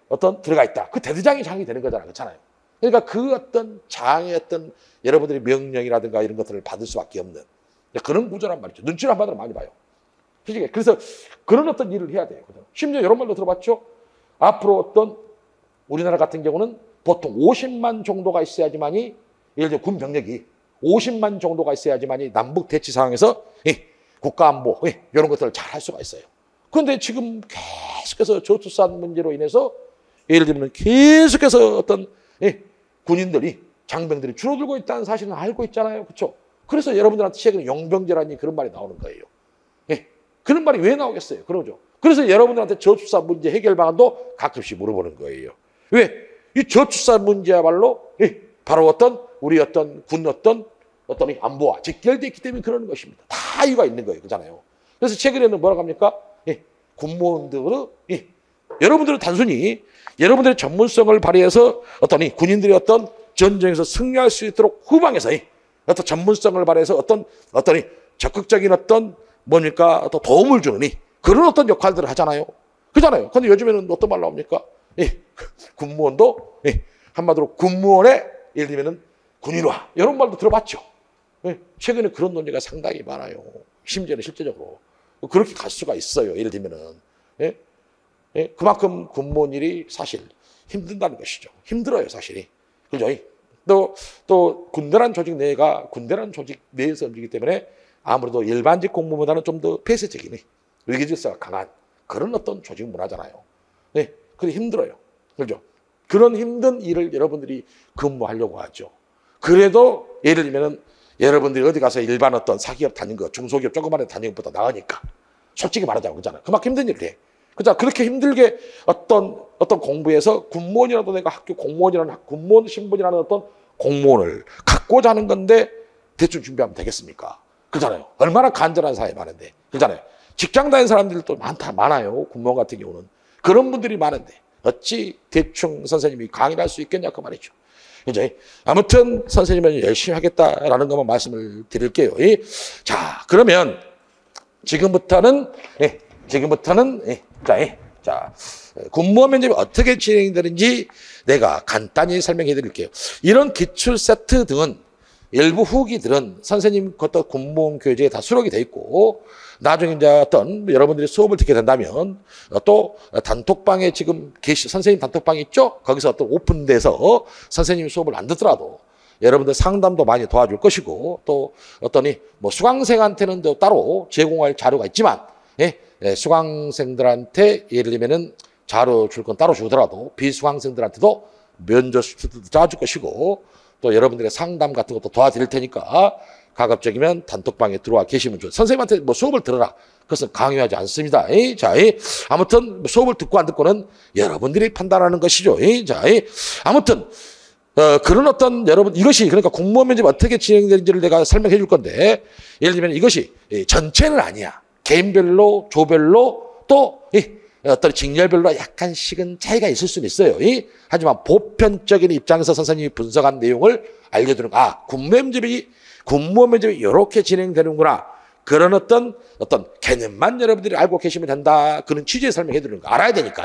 어떤 들어가 있다. 그 대대장이 장이 되는 거잖아요. 그렇잖아요. 그러니까 그 어떤 장의 어떤 여러분들의 명령이라든가 이런 것들을 받을 수밖에 없는 그런 구조란 말이죠. 눈치를 한마디로 많이 봐요. 솔직히. 그래서 그런 어떤 일을 해야 돼요. 심지어 이런 말도 들어봤죠. 앞으로 어떤 우리나라 같은 경우는 보통 50만 정도가 있어야지만이 예를 들어 군 병력이 50만 정도가 있어야지만이 남북 대치 상황에서 국가 안보 이런 것들을 잘 할 수가 있어요. 그런데 지금 계속해서 저출산 문제로 인해서 예를 들면 계속해서 어떤 군인들이 장병들이 줄어들고 있다는 사실은 알고 있잖아요. 그렇죠? 그래서 여러분들한테 최근에 용병제라니 그런 말이 나오는 거예요. 그런 말이 왜 나오겠어요? 그러죠. 그래서 여러분들한테 저출산 문제 해결 방안도 가끔씩 물어보는 거예요. 왜? 이 저출산 문제야말로 바로 우리 군 안보와 직결되어 있기 때문에 그러는 것입니다. 다 이유가 있는 거예요. 그렇잖아요. 그래서 최근에는 뭐라고 합니까? 군무원들은 여러분들은 단순히 여러분들의 전문성을 발휘해서 군인들이 전쟁에서 승리할 수 있도록 후방에서 어떤 전문성을 발휘해서 어떤 적극적인 도움을 주는 그런 어떤 역할들을 하잖아요. 그잖아요. 근데 요즘에는 어떤 말 나옵니까? 군무원도 한마디로 군무원의 예를 들면은 군인화 이런 말도 들어봤죠. 최근에 그런 논의가 상당히 많아요. 심지어는 실제적으로 그렇게 갈 수가 있어요. 예를 들면은 그만큼 군무원 일이 사실 힘든다는 것이죠. 힘들어요, 사실이. 그죠? 또 군대란 조직 내에서 움직이기 때문에 아무래도 일반직 공무원보다는 좀 더 폐쇄적인 의기질서가 강한 그런 어떤 조직 문화잖아요. 그게 힘들어요. 그죠? 그런 힘든 일을 여러분들이 근무하려고 하죠. 그래도 예를 들면은 여러분들이 어디 가서 일반 사기업 다닌 거, 중소기업 조그만 데 다닌 것보다 나으니까. 솔직히 말하자면 그렇잖아요. 그만큼 힘든 일을 해. 그죠? 그렇게 힘들게 어떤 공부에서 군무원이라도 내가 학교 군무원 신분이라는 어떤 공무원을 갖고자 하는 건데 대충 준비하면 되겠습니까? 그잖아요. 얼마나 간절한 사회 많은데. 그잖아요. 직장 다니는 사람들도 많아요. 군무원 같은 경우는. 그런 분들이 많은데 어찌 대충 선생님이 강의를 할 수 있겠냐 그 말이죠. 이제 아무튼 선생님은 열심히 하겠다라는 것만 말씀을 드릴게요. 자, 그러면 지금부터는 군무원 면접이 어떻게 진행되는지 내가 간단히 설명해 드릴게요. 이런 기출 세트 등은 일부 후기들은 선생님 어떤 군무원 교재에 다 수록이 돼 있고 나중에 이제 여러분들이 수업을 듣게 된다면 또 단톡방에 지금 선생님 단톡방이 있죠? 거기서 오픈돼서 선생님 수업을 안 듣더라도 여러분들 상담도 많이 도와줄 것이고 또 수강생한테는 또 따로 제공할 자료가 있지만 수강생들한테 예를 들면은 자료 줄 건 따로 주더라도 비수강생들한테도 면접 수트도 짜줄 것이고 또 여러분들의 상담 같은 것도 도와드릴 테니까 가급적이면 단톡방에 들어와 계시면 좋아요. 선생님한테 수업을 들어라. 그것은 강요하지 않습니다. 아무튼 수업을 듣고 안 듣고는 여러분들이 판단하는 것이죠. 아무튼 그런 여러분 이것이 그러니까 공무원 면접 어떻게 진행되는지를 내가 설명해 줄 건데 예를 들면 이것이 전체는 아니야. 개인별로 조별로 또 어떤 직렬별로 약간씩은 차이가 있을 수는 있어요. 하지만 보편적인 입장에서 선생님이 분석한 내용을 알려주는 군무원 면접이 이렇게 진행되는구나. 그런 어떤 개념만 여러분들이 알고 계시면 된다. 그런 취지의 설명해 드리는 거 알아야 되니까.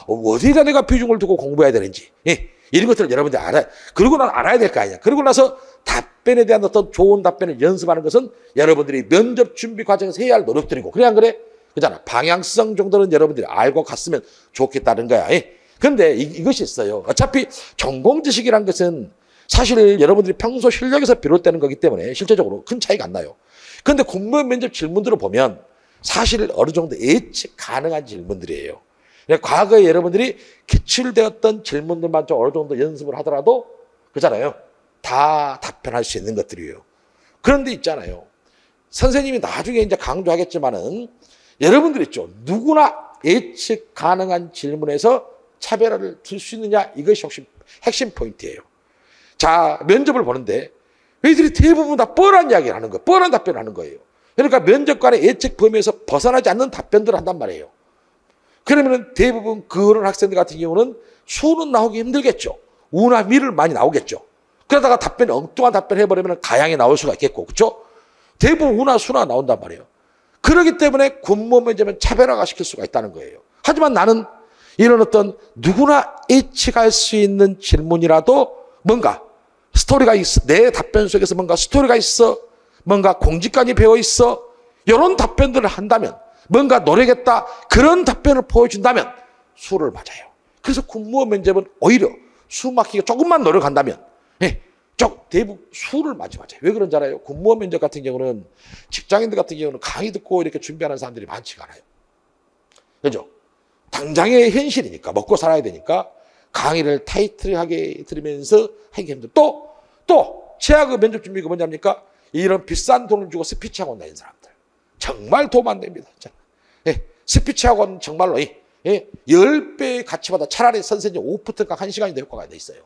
어디에다 내가 비중을 두고 공부해야 되는지. 예. 이런 것들을 여러분들이 알아야, 그러고 나서 알아야 될 거 아니야. 그러고 나서 답변에 대한 어떤 좋은 답변을 연습하는 것은 여러분들이 면접 준비 과정에서 해야 할 노력들이고, 그래, 안 그래? 그잖아. 방향성 정도는 여러분들이 알고 갔으면 좋겠다는 거야. 예. 근데 이것이 있어요. 어차피 전공 지식이란 것은 사실 여러분들이 평소 실력에서 비롯되는 거기 때문에 실제적으로 큰 차이가 안 나요. 그런데 공무원 면접 질문들을 보면 사실 어느 정도 예측 가능한 질문들이에요. 과거에 여러분들이 기출되었던 질문들만 좀 어느 정도 연습을 하더라도 그렇잖아요. 다 답변할 수 있는 것들이에요. 그런데 있잖아요. 선생님이 나중에 이제 강조하겠지만은 여러분들 있죠. 누구나 예측 가능한 질문에서 차별화를 둘 수 있느냐, 이것이 핵심 포인트예요. 자, 면접을 보는데 얘들이 대부분 다 뻔한 이야기를 하는 거예요. 뻔한 답변을 하는 거예요. 그러니까 면접관의 예측 범위에서 벗어나지 않는 답변들을 한단 말이에요. 그러면 대부분 그런 학생들 같은 경우는 수는 나오기 힘들겠죠. 우나 미를 많이 나오겠죠. 그러다가 답변이 엉뚱한 답변을 해버리면 가양이 나올 수가 있겠고, 그렇죠? 대부분 우나 수나 나온단 말이에요. 그렇기 때문에 군무원 면접은 차별화가 시킬 수가 있다는 거예요. 하지만 나는 이런 어떤 누구나 예측할 수 있는 질문이라도 뭔가 스토리가 있어, 내 답변 속에서 뭔가 스토리가 있어, 뭔가 공직관이 배어 있어, 이런 답변들을 한다면, 뭔가 노력했다, 그런 답변을 보여준다면 수를 맞아요. 그래서 군무원 면접은 오히려 수 맞히기가 조금만 노력한다면 대부분 수를 맞아요. 왜 그런지 알아요? 군무원 면접 같은 경우는 직장인들 같은 경우는 강의 듣고 이렇게 준비하는 사람들이 많지가 않아요. 그죠? 당장의 현실이니까, 먹고 살아야 되니까 강의를 타이트하게 들으면서 하기 힘들어. 또 최악의 면접 준비가 뭐냐니까 이런 비싼 돈을 주고 스피치 학원 다니는 사람들. 정말 도움 안 됩니다. 스피치 학원 정말로 10배의 가치보다 차라리 선생님 오프트강 1시간이 더 효과가 돼 있어요.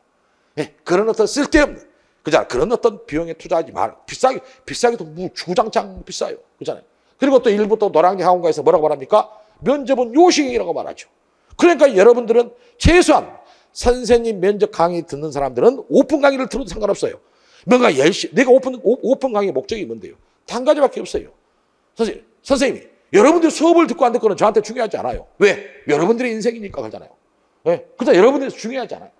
그런 어떤 쓸데없는, 그잖아. 그런 어떤 비용에 투자하지 마라. 비싸게도 주구장창 비싸요. 그잖아요. 그리고 또 일부 또 노량진 학원가에서 뭐라고 말합니까? 면접은 요식이라고 말하죠. 그러니까 여러분들은 최소한 선생님 면접 강의 듣는 사람들은 오픈 강의를 들어도 상관없어요. 뭔가 열심히, 내가 오픈 강의 목적이 뭔데요? 한 가지밖에 없어요. 선생님이 여러분들 수업을 듣고 안 듣고는 저한테 중요하지 않아요. 왜? 여러분들의 인생이니까 그러잖아요. 그러니까 여러분들이 중요하지 않아요.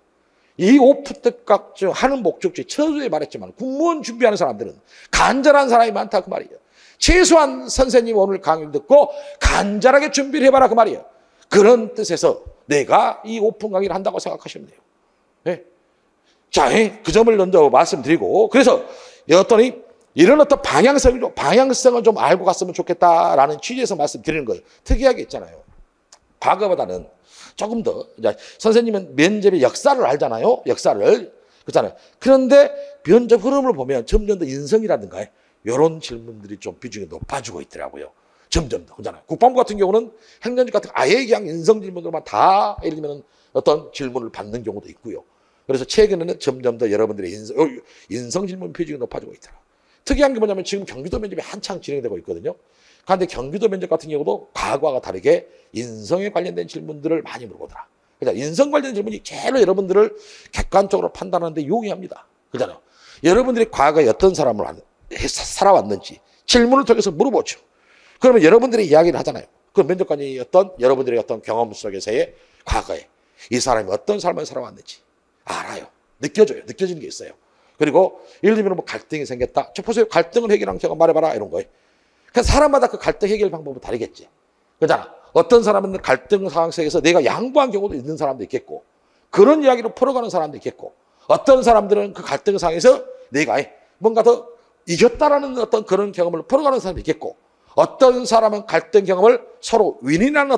이 오프특각 하는 목적지, 처음에 말했지만 군무원 준비하는 사람들은 간절한 사람이 많다 그 말이에요. 최소한 선생님 오늘 강의를 듣고 간절하게 준비를 해봐라 그 말이에요. 그런 뜻에서 내가 이 오픈 강의를 한다고 생각하시면 돼요. 자, 그 점을 먼저 말씀드리고, 그래서 이런 어떤 방향성을 좀 알고 갔으면 좋겠다라는 취지에서 말씀드리는 거예요. 특이하게 있잖아요. 과거보다는 조금 더, 선생님은 면접의 역사를 알잖아요. 역사를. 그렇잖아요. 그런데 면접 흐름을 보면 점점 더 인성이라든가 이런 질문들이 좀 비중이 높아지고 있더라고요. 점점 더. 그렇잖아요. 국방부 같은 경우는 행정직 같은 아예 그냥 인성 질문들만 다 예를 들면 어떤 질문을 받는 경우도 있고요. 그래서 최근에는 점점 더 여러분들의 인성 질문 비중이 높아지고 있더라고요. 특이한 게 뭐냐면 지금 경기도 면접이 한창 진행되고 있거든요. 그런데 경기도 면접 같은 경우도 과거와 다르게 인성에 관련된 질문들을 많이 물어보더라. 그러니까 인성 관련 질문이 제일 여러분들을 객관적으로 판단하는데 용이합니다. 그렇잖아요. 여러분들이 과거에 어떤 사람을 살아왔는지 질문을 통해서 물어보죠. 그러면 여러분들이 이야기를 하잖아요. 그 면접관이 여러분들의 어떤 경험 속에서의 과거에 이 사람이 어떤 삶을 살아왔는지 알아요. 느껴져요. 느껴지는 게 있어요. 그리고 예를 들면 뭐 갈등이 생겼다. 저 보세요. 갈등을 해결한 경험 말해봐라. 이런 거예요. 그러니까 사람마다 그 갈등 해결 방법은 다르겠지. 그렇잖아. 어떤 사람은 갈등 상황 속에서 내가 양보한 경우도 있는 사람도 있겠고, 그런 이야기로 풀어가는 사람도 있겠고, 어떤 사람들은 그 갈등 상황에서 내가 뭔가 더 이겼다라는 어떤 그런 경험을 풀어가는 사람도 있겠고, 어떤 사람은 갈등 경험을 서로 윈윈하는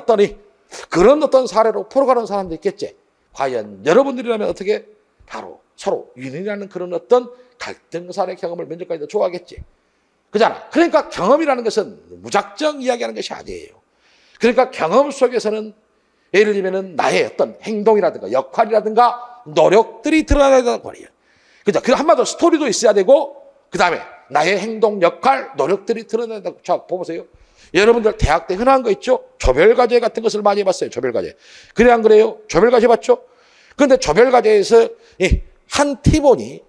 그런 어떤 사례로 풀어가는 사람도 있겠지. 과연 여러분들이라면 어떻게 바로 서로 윈윈하는 그런 어떤 갈등 사례 경험을 면접관이 좋아하겠지. 그잖아. 그러니까 경험이라는 것은 무작정 이야기하는 것이 아니에요. 그러니까 경험 속에서는 예를 들면 나의 어떤 행동이라든가 역할이라든가 노력들이 드러나야 된다는 말이에요. 그죠? 그 한마디로 스토리도 있어야 되고, 그 다음에 나의 행동, 역할, 노력들이 드러나야 된다고. 자, 보세요. 여러분들 대학 때 흔한 거 있죠? 조별과제 같은 것을 많이 해봤어요. 조별과제. 그래 안 그래요? 조별과제 봤죠? 그런데 조별과제에서 한 팀원이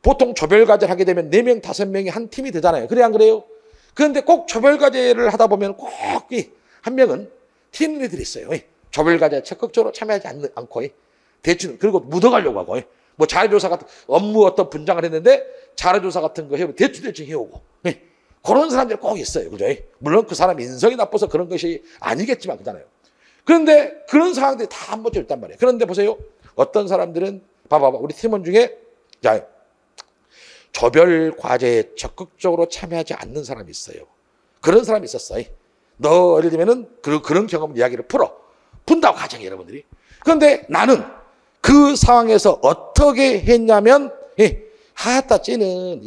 보통 조별과제를 하게 되면 4명, 5명이 한 팀이 되잖아요. 그래 안 그래요? 그런데 꼭 조별과제를 하다 보면 꼭 한 명은 팀 리더들이 있어요. 조별과제에 적극적으로 참여하지 않고 대충 그리고 묻어가려고 하고 뭐 자료조사 같은 업무 어떤 분장을 했는데 자료조사 같은 거 해오고 대충 해오고 그런 사람들이 꼭 있어요. 그죠? 물론 그 사람 인성이 나빠서 그런 것이 아니겠지만 그잖아요. 그런데 그런 상황들이 다 한 번쯤 있단 말이에요. 그런데 보세요. 어떤 사람들은 봐봐 우리 팀원 중에 자 조별 과제에 적극적으로 참여하지 않는 사람이 있어요. 그런 사람이 있었어. 너 예를 들면은 그런 경험 이야기를 푼다고 가정해 여러분들이. 그런데 나는 그 상황에서 어떻게 했냐면 하다 쟤는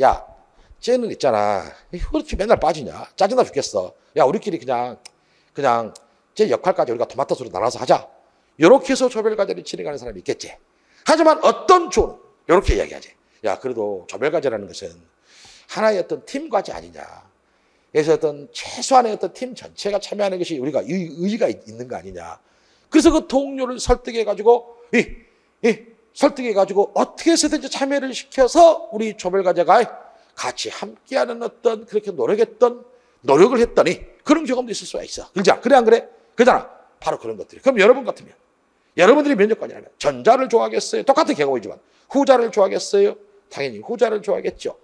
있잖아. 왜 이렇게 맨날 빠지냐. 짜증나 죽겠어. 야 우리끼리 그냥 제 역할까지 우리가 토마토수로 나눠서 하자. 이렇게 해서 조별과제를 진행하는 사람이 있겠지. 하지만 어떤 조는 이렇게 이야기하지. 야 그래도 조별과제라는 것은 하나의 어떤 팀과제 아니냐. 그래서 어떤 최소한의 어떤 팀 전체가 참여하는 것이 우리가 의의가 있는 거 아니냐. 그래서 그 동료를 설득해가지고 어떻게 해서든지 참여를 시켜서 우리 조별과제가 같이 함께하는 어떤 그렇게 노력을 했더니 그런 경험도 있을 수가 있어. 그래 안 그래? 그잖아. 바로 그런 것들이. 그럼 여러분 같으면 여러분들이 면접관이라면 전자를 좋아하겠어요? 똑같은 경험이지만 후자를 좋아하겠어요? 당연히 후자를 좋아하겠죠.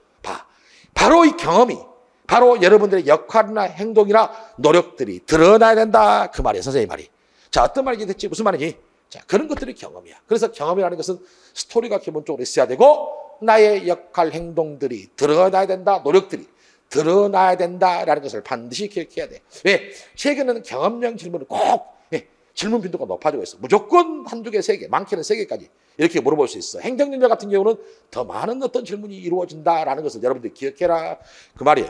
바로 이 경험이 바로 여러분들의 역할이나 행동이나 노력들이 드러나야 된다. 그 말이에요. 선생님 말이. 자 어떤 말이지 됐지? 무슨 말이지? 자 그런 것들이 경험이야. 그래서 경험이라는 것은 스토리가 기본적으로 있어야 되고 나의 역할 행동들이 드러나야 된다. 노력들이 드러나야 된다라는 것을 반드시 기억해야 돼. 왜? 최근에는 경험형 질문을 꼭 질문 빈도가 높아지고 있어. 무조건 한두 개, 세 개, 많게는 세 개까지 이렇게 물어볼 수 있어. 행정연결 같은 경우는 더 많은 어떤 질문이 이루어진다라는 것을 여러분들이 기억해라. 그 말이에요.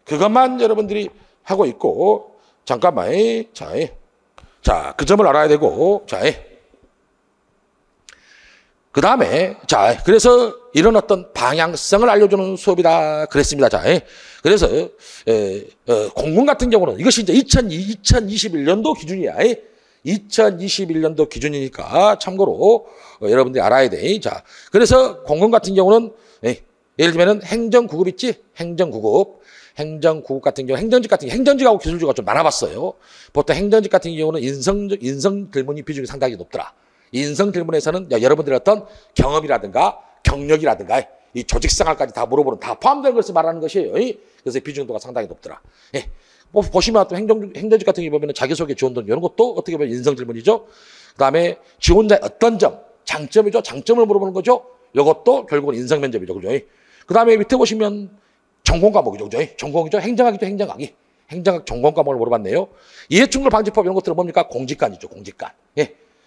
그것만 여러분들이 하고 있고 잠깐만. 자, 그 점을 알아야 되고 그 다음에 그래서 이런 어떤 방향성을 알려주는 수업이다 그랬습니다. 그래서 공군 같은 경우는 이것이 이제 2021년도 기준이야. 2021년도 기준이니까 참고로 여러분들이 알아야 돼. 자, 그래서 공군 같은 경우는 예를 들면은 행정구급 있지? 행정구급 같은 경우 행정직하고 기술직하고 좀 나눠봤어요. 보통 행정직 같은 경우는 인성 질문이 비중이 상당히 높더라. 인성 질문에서는 여러분들의 어떤 경험이라든가 경력이라든가 이 조직생활까지 다 물어보는 다 포함된 것을 말하는 것이에요. 그래서 비중도가 상당히 높더라. 뭐 보시면 또 행정직 같은 경우 보면 자기소개 지원돈 이런 것도 어떻게 보면 인성 질문이죠. 그다음에 지원자의 어떤 점, 장점이죠. 장점을 물어보는 거죠. 이것도 결국은 인성 면접이죠. 그죠? 그다음에 밑에 보시면 전공 과목이죠. 그죠? 전공이죠. 행정학이죠. 행정학 전공 과목을 물어봤네요. 이해충돌 방지법 이런 것들은 뭡니까? 공직관이죠. 공직관.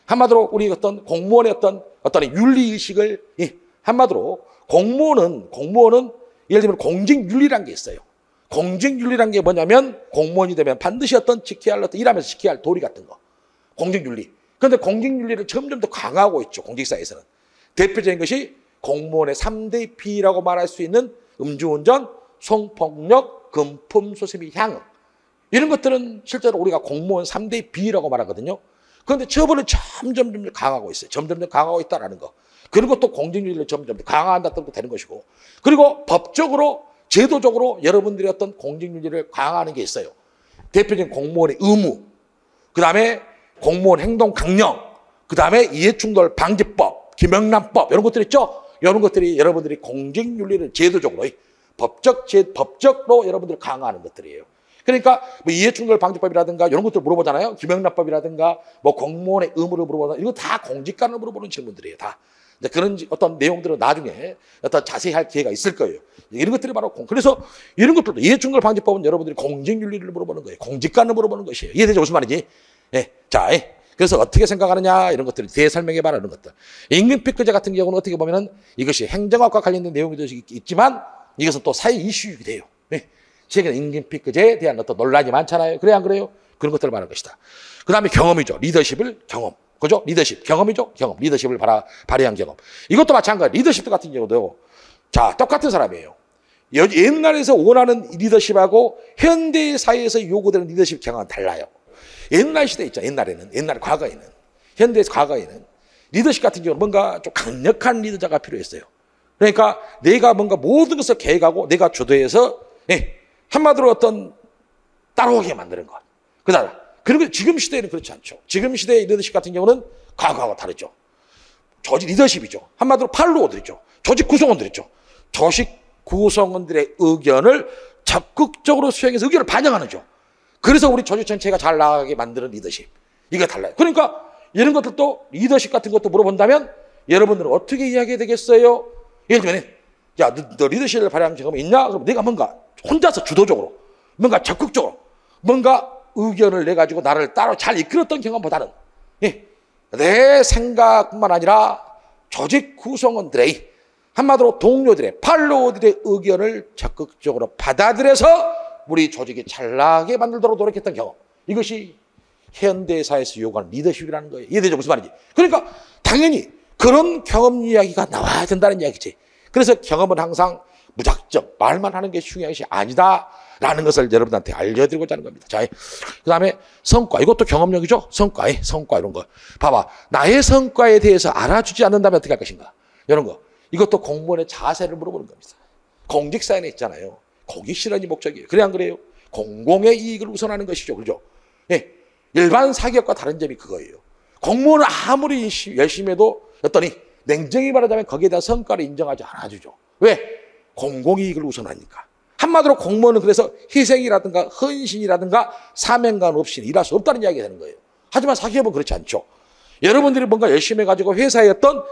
한마디로 우리 어떤 공무원의 어떤 윤리의식을 한마디로 공무원은 예를 들면 공직윤리라는 게 있어요. 공직윤리라는 게 뭐냐면 공무원이 되면 반드시 일하면서 지켜야 할 도리 같은 거. 공직윤리. 그런데 공직윤리를 점점 더 강화하고 있죠. 공직사에서는. 대표적인 것이 공무원의 3대 B라고 말할 수 있는 음주운전, 성폭력, 금품소시비, 향응. 이런 것들은 실제로 우리가 공무원 3대 B라고 말하거든요. 그런데 처벌을 점점 강화하고 있어요. 점점 강화하고 있다는 거. 그리고 또 공직윤리를 점점 강화한다는 것도 되는 것이고. 그리고 법적으로, 제도적으로 여러분들이 어떤 공직윤리를 강화하는 게 있어요. 대표적인 공무원의 의무, 그 다음에 공무원 행동 강령, 그 다음에 이해충돌 방지법, 김영란법 이런 것들 있죠. 이런 것들이 여러분들이 공직윤리를 제도적으로 법적으로 여러분들이 강화하는 것들이에요. 그러니까 뭐 이해충돌 방지법이라든가 이런 것들 물어보잖아요. 김영란법이라든가 뭐 공무원의 의무를 물어보잖아요. 이거 다 공직관을 물어보는 질문들이에요. 다. 이제 그런 어떤 내용들은 나중에 어떤 자세히 할 기회가 있을 거예요. 이런 것들이 바로 그래서 이런 것들도 이해충돌 방지법은 여러분들이 공직윤리를 물어보는 거예요. 공직관을 물어보는 것이에요. 이해되죠? 무슨 말이지? 그래서 어떻게 생각하느냐 이런 것들을 대설명해 봐라 이런 것들. 임금피크제 같은 경우는 어떻게 보면은 이것이 행정학과 관련된 내용이 있지만 이것은 또 사회 이슈이기도 돼요. 최근 임금피크제에 대한 어떤 논란이 많잖아요. 그래 안 그래요? 그런 것들을 말하는 것이다. 그 다음에 경험이죠. 리더십을 경험. 그죠? 리더십. 경험이죠? 경험. 리더십을 발휘한 경험. 이것도 마찬가지. 리더십 같은 경우도 똑같은 사람이에요. 옛날에서 원하는 리더십하고 현대 사회에서 요구되는 리더십 경험은 달라요. 옛날 시대 있죠. 과거에는. 현대에서 과거에는. 리더십 같은 경우는 뭔가 좀 강력한 리더자가 필요했어요. 그러니까 내가 뭔가 모든 것을 계획하고 내가 주도해서 한마디로 어떤 따라오게 만드는 것. 그다음 그리고 지금 시대에는 그렇지 않죠. 지금 시대의 리더십 같은 경우는 과거하고 다르죠. 조직 리더십이죠. 한마디로 팔로워들이죠. 조직 구성원들이죠. 조직 구성원들의 의견을 적극적으로 수행해서 의견을 반영하는죠. 그래서 우리 조직 전체가 잘 나가게 만드는 리더십. 이게 달라요. 그러니까 이런 것들도 리더십 같은 것도 물어본다면 여러분들은 어떻게 이야기해야 되겠어요? 예를 들면 야, 너 리더십을 발휘한 경험이 있냐? 그럼 내가 뭔가 혼자서 주도적으로 뭔가 적극적으로 뭔가 의견을 내가지고 나를 따로 잘 이끌었던 경험보다는 내 생각뿐만 아니라 조직 구성원들의 한마디로 동료들의 팔로워들의 의견을 적극적으로 받아들여서 우리 조직이 잘 나가게 만들도록 노력했던 경험. 이것이 현대사회에서 요구하는 리더십이라는 거예요. 이해되죠? 무슨 말인지. 그러니까 당연히 그런 경험 이야기가 나와야 된다는 이야기지. 그래서 경험은 항상 무작정 말만 하는 게 중요한 것이 아니다라는 것을 여러분한테 알려드리고자 하는 겁니다. 자, 그 다음에 성과. 이것도 경험력이죠? 성과 이런 거. 봐봐. 나의 성과에 대해서 알아주지 않는다면 어떻게 할 것인가? 이런 거. 이것도 공무원의 자세를 물어보는 겁니다. 공직사회에 있잖아요. 공익 실현이 목적이에요. 그래 안 그래요? 공공의 이익을 우선하는 것이죠. 그렇죠? 예. 일반 사기업과 다른 점이 그거예요. 공무원은 아무리 열심히 해도 어떠니 냉정히 말하자면 거기에 대한 성과를 인정하지 않아주죠. 왜? 공공이익을 우선하니까. 한마디로 공무원은 그래서 희생이라든가 헌신이라든가 사명감 없이는 일할 수 없다는 이야기가 되는 거예요. 하지만 사기업은 그렇지 않죠. 여러분들이 뭔가 열심히 해가지고 회사의 어떤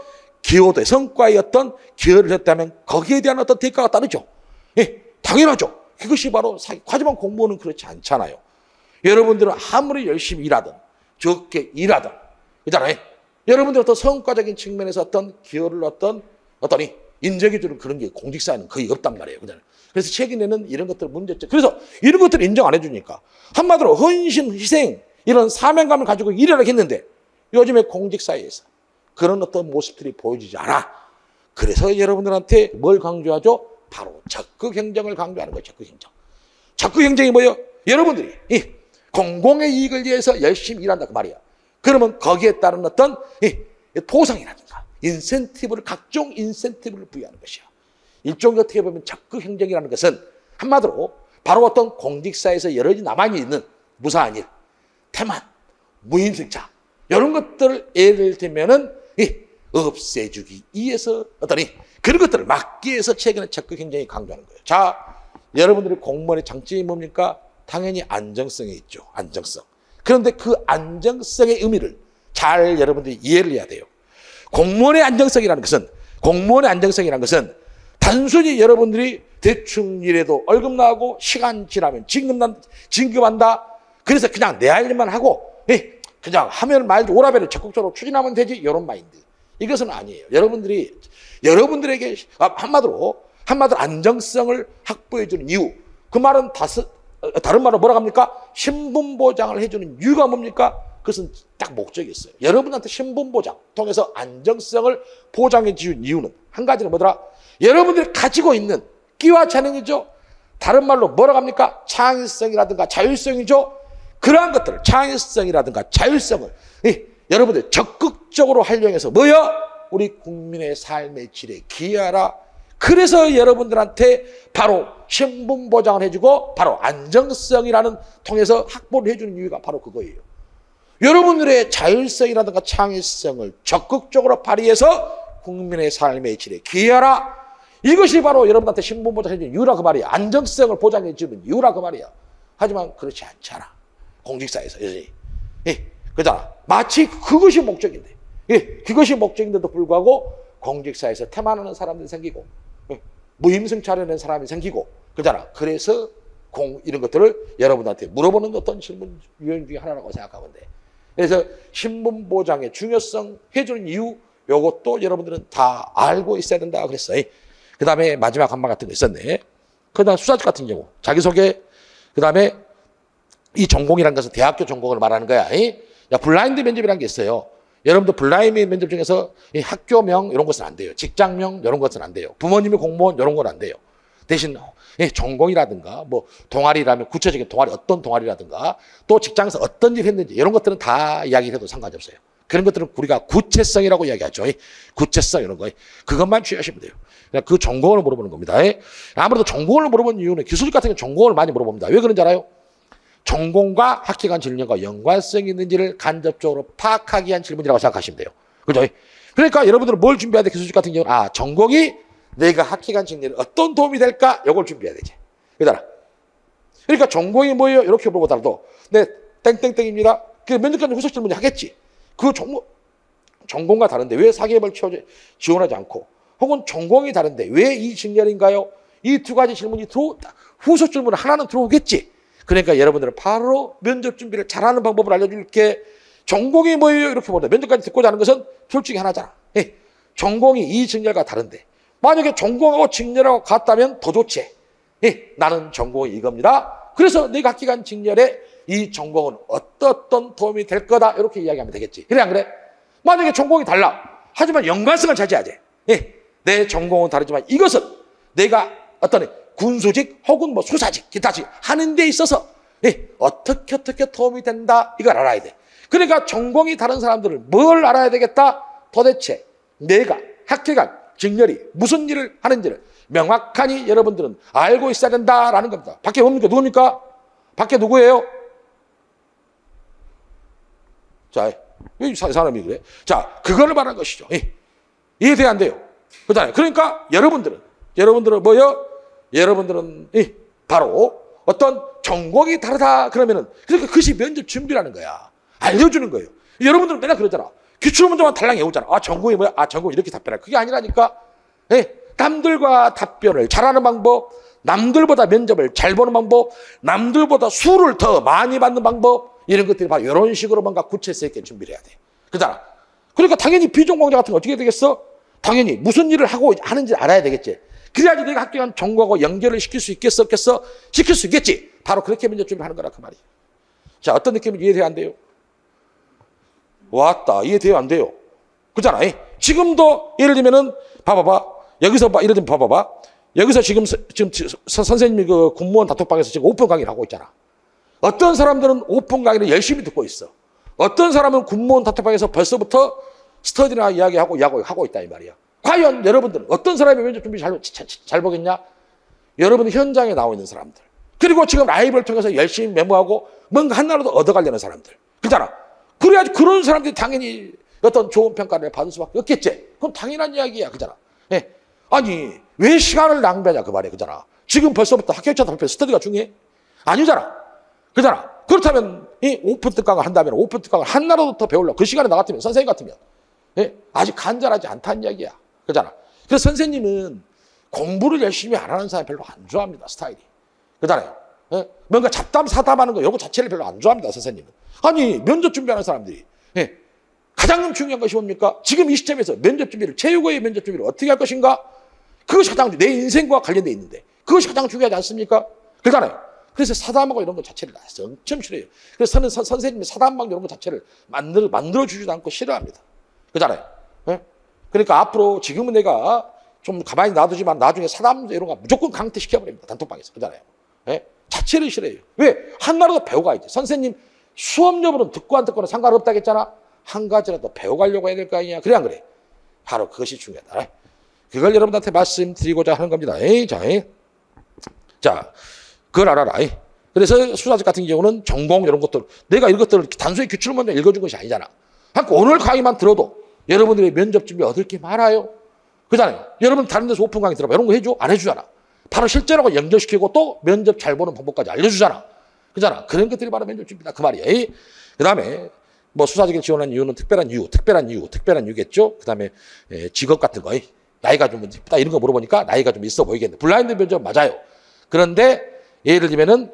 기여도의 성과의 어떤 기여를 했다면 거기에 대한 어떤 대가가 따르죠. 예, 당연하죠. 그것이 바로 사기. 하지만 공무원은 그렇지 않잖아요. 여러분들은 아무리 열심히 일하든 적게 일하든 그잖아요. 여러분들 어떤 성과적인 측면에서 어떤 기여를 어떠니 인정해주는 그런 게 공직사회는 거의 없단 말이에요. 그잖아요. 그래서 최근에는 이런 것들 문제점. 그래서 이런 것들을 인정 안 해주니까 한마디로 헌신, 희생 이런 사명감을 가지고 일하려고 했는데 요즘에 공직사회에서 그런 어떤 모습들이 보여지지 않아. 그래서 여러분들한테 뭘 강조하죠? 바로 적극행정을 강조하는 거예요. 적극행정. 적극행정이 뭐예요? 여러분들이 이 공공의 이익을 위해서 열심히 일한다 그 말이야. 그러면 거기에 따른 어떤 보상이라든가 인센티브를 각종 인센티브를 부여하는 것이야. 일종의 어떻게 보면 적극행정이라는 것은 한마디로 바로 어떤 공직사에서 여럿이 남아 있는 무사한 일, 태만, 무임승차 이런 것들을 예를 들면은 없애주기 위해서 어떠니 그런 것들을 막기 위해서 최근에 적극행정이 강조하는 거예요. 자, 여러분들이 공무원의 장점이 뭡니까? 당연히 안정성에 있죠. 안정성. 그런데 그 안정성의 의미를 잘 여러분들이 이해를 해야 돼요. 공무원의 안정성이라는 것은 단순히 여러분들이 대충 일해도 월급 나오고 시간 지나면 진급한다. 그래서 그냥 내 할 일만 하고 그냥 하면 말도 오라벨을 적극적으로 추진하면 되지 이런 마인드. 이것은 아니에요. 여러분들에게 한마디로 안정성을 확보해 주는 이유. 그 말은 다른 말로 뭐라고 합니까? 신분보장을 해주는 이유가 뭡니까? 그것은 딱 목적이 있어요. 여러분한테 신분보장 통해서 안정성을 보장해 주는 이유는 한 가지는 뭐더라? 여러분들이 가지고 있는 끼와 재능이죠. 다른 말로 뭐라고 합니까? 창의성이라든가 자율성이죠. 그러한 것들을 창의성이라든가 자율성을 여러분들 적극적으로 활용해서 뭐야? 우리 국민의 삶의 질에 기여하라. 그래서 여러분들한테 바로 신분보장을 해주고 바로 안정성이라는 통해서 확보를 해주는 이유가 바로 그거예요. 여러분들의 자율성이라든가 창의성을 적극적으로 발휘해서 국민의 삶의 질에 기여하라. 이것이 바로 여러분한테 신분보장해 주는 이유라 그 말이야. 안정성을 보장해 주는 이유라 그 말이야. 하지만 그렇지 않잖아. 공직사에서 여전히. 그잖아. 마치 그것이 목적인데. 그것이 목적인데도 불구하고 공직사에서 태만하는 사람들이 생기고 무임승차하려는 사람이 생기고 그잖아. 그래서 이런 것들을 여러분한테 물어보는 어떤 질문 유형 중에 하나라고 생각하면 돼. 그래서 신분보장의 중요성 해주는 이유 요것도 여러분들은 다 알고 있어야 된다 그랬어요. 그 다음에 마지막 한마 같은 거 있었네. 그 다음 수사직 같은 경우 자기소개 그 다음에 이 전공이라는 것은 대학교 전공을 말하는 거야. 야, 블라인드 면접이라는 게 있어요. 여러분들 블라인드 면접 중에서 이 학교명 이런 것은 안 돼요. 직장명 이런 것은 안 돼요. 부모님이 공무원 이런 건 안 돼요. 대신 전공이라든가 뭐 동아리라면 구체적인 동아리 어떤 동아리라든가 또 직장에서 어떤 일 했는지 이런 것들은 다 이야기해도 상관이 없어요. 그런 것들은 우리가 구체성이라고 이야기하죠. 구체성 이런 거 그것만 취하시면 돼요. 그냥 그 전공을 물어보는 겁니다. 아무래도 전공을 물어보는 이유는 기술직 같은 경우 전공을 많이 물어봅니다. 왜 그런지 알아요? 전공과 학교 간 진로과 연관성이 있는지를 간접적으로 파악하기 위한 질문이라고 생각하시면 돼요. 그죠? 그러니까 여러분들은 뭘 준비해야 돼? 기술직 같은 경우는 전공이 내가 학교 간 진로에 어떤 도움이 될까? 이걸 준비해야 되지. 그잖아. 그러니까 전공이 뭐예요? 이렇게 물어보더라도 네, 땡땡땡입니다. 그 면접관 후속 질문이 하겠지. 그 전공과 다른데 왜 사기업을 지원하지 않고 혹은 전공이 다른데 왜 이 직렬인가요? 이 두 가지 질문이 후속 질문 하나는 들어오겠지. 그러니까 여러분들은 바로 면접 준비를 잘하는 방법을 알려줄게. 전공이 뭐예요? 이렇게 보다 면접까지 듣고자 하는 것은 둘 중에 하나잖아. 전공이 이 직렬과 다른데 만약에 전공하고 직렬하고 같다면 더 좋지. 나는 전공이 이겁니다. 그래서 내가 학기 간 직렬에 이 전공은 어떤 도움이 될 거다. 이렇게 이야기하면 되겠지. 그래 안 그래? 만약에 전공이 달라. 하지만 연관성을 차지하지. 내 전공은 다르지만 이것은 내가 어떤 군수직 혹은 뭐 수사직, 기타직 하는 데 있어서 어떻게 도움이 된다. 이걸 알아야 돼. 그러니까 전공이 다른 사람들은 뭘 알아야 되겠다? 도대체 내가 학교 간 직렬이 무슨 일을 하는지를 명확하니 여러분들은 알고 있어야 된다라는 겁니다. 밖에 뭡니까? 누굽니까? 밖에 누구예요? 자, 왜 사람이 그래? 자, 그걸 말하는 것이죠. 이해돼야 안 돼요. 그렇잖아요. 그러니까 여러분들은 뭐요? 여러분들은 바로 어떤 전공이 다르다 그러면은 그러니까 그것이 면접 준비라는 거야. 알려주는 거예요. 여러분들은 맨날 그러잖아. 기출문제만 달랑 외우잖아. 전공이 뭐야? 전공 이렇게 답변할. 그게 아니라니까. 남들과 답변을 잘하는 방법, 남들보다 면접을 잘 보는 방법, 남들보다 수를 더 많이 받는 방법, 이런 것들이 바로 이런 식으로 뭔가 구체성 있게 준비를 해야 돼. 그잖아. 그러니까 당연히 비전공자 같은 거 어떻게 되겠어? 당연히 무슨 일을 하는지 알아야 되겠지. 그래야지 내가 학교 간 전공하고 연결을 시킬 수 있겠어, 없겠어? 시킬 수 있겠지. 바로 그렇게 면접 준비를 하는 거라 그 말이에요. 자, 어떤 느낌인지 이해돼야 안 돼요? 왔다. 이해돼야 안 돼요? 그잖아. 지금도 예를 들면은 봐봐봐. 여기서 예를 들면 봐봐봐. 여기서 지금 선생님이 그 공무원 단톡방에서 지금 오픈 강의를 하고 있잖아. 어떤 사람들은 오픈 강의를 열심히 듣고 있어. 어떤 사람은 공무원 단톡방에서 벌써부터 스터디나 이야기하고 있다 이 말이야. 과연 여러분들은 어떤 사람이 면접 준비 잘 보겠냐? 여러분 현장에 나와 있는 사람들. 그리고 지금 라이브를 통해서 열심히 메모하고 뭔가 하나라도 얻어가려는 사람들. 그잖아. 그래야지 그런 사람들이 당연히 어떤 좋은 평가를 받을 수밖에 없겠지. 그건 당연한 이야기야. 그잖아. 아니 왜 시간을 낭비하냐 그 말이야. 그잖아. 지금 벌써부터 학교차 발표 스터디가 중요해? 아니잖아. 그잖아. 그렇다면 이 오픈 특강을 한다면 오픈 특강을 하나라도 더 배우려고 그 시간에 나 같으면 선생님 같으면 아직 간절하지 않다는 이야기야. 그잖아. 그래서 선생님은 공부를 열심히 안 하는 사람 별로 안 좋아합니다. 스타일이. 그잖아요. 뭔가 잡담 사담하는 거 이런 거 자체를 별로 안 좋아합니다. 선생님은. 아니 면접 준비하는 사람들이 가장 중요한 것이 뭡니까? 지금 이 시점에서 면접 준비를 최고의 면접 준비를 어떻게 할 것인가? 그것이 가장 내 인생과 관련돼 있는데 그것이 가장 중요하지 않습니까? 그렇잖아요. 그래서 사담하고 이런 것 자체를 엄청 싫어해요. 그래서 저는 선생님이 사담방 이런 것 자체를 만들어주지도 않고 싫어합니다. 그렇잖아요. 그러니까 앞으로 지금은 내가 좀 가만히 놔두지만 나중에 사담 이런 거 무조건 강퇴시켜버립니다. 단톡방에서. 그렇잖아요. 자체를 싫어해요. 왜? 하나라도 배워가야지. 선생님 수업 여부는 듣고 안 듣고는 상관없다겠잖아. 한 가지라도 배워가려고 해야 될 거 아니냐. 그래 안 그래? 바로 그것이 중요하다. 그걸 여러분한테 말씀드리고자 하는 겁니다. 자, 그걸 알아라. 그래서 수사직 같은 경우는 전공 이런 것들 내가 이런 것들을 단순히 기출문제 읽어준 것이 아니잖아. 그러니까 오늘 강의만 들어도 여러분들의 면접 준비 얻을 게 많아요. 그잖아요. 여러분 다른 데서 오픈 강의 들어봐. 이런 거 해줘? 안 해주잖아. 바로 실제로 연결시키고 또 면접 잘 보는 방법까지 알려주잖아. 그잖아. 그런 것들이 바로 면접 준비다. 그 말이에요. 그 다음에 뭐 수사직을 지원한 이유는 특별한 이유겠죠. 그 다음에 직업 같은 거. 나이가 좀 있다 이런 거 물어보니까 나이가 좀 있어 보이겠네. 블라인드 면접 맞아요. 그런데 예를 들면은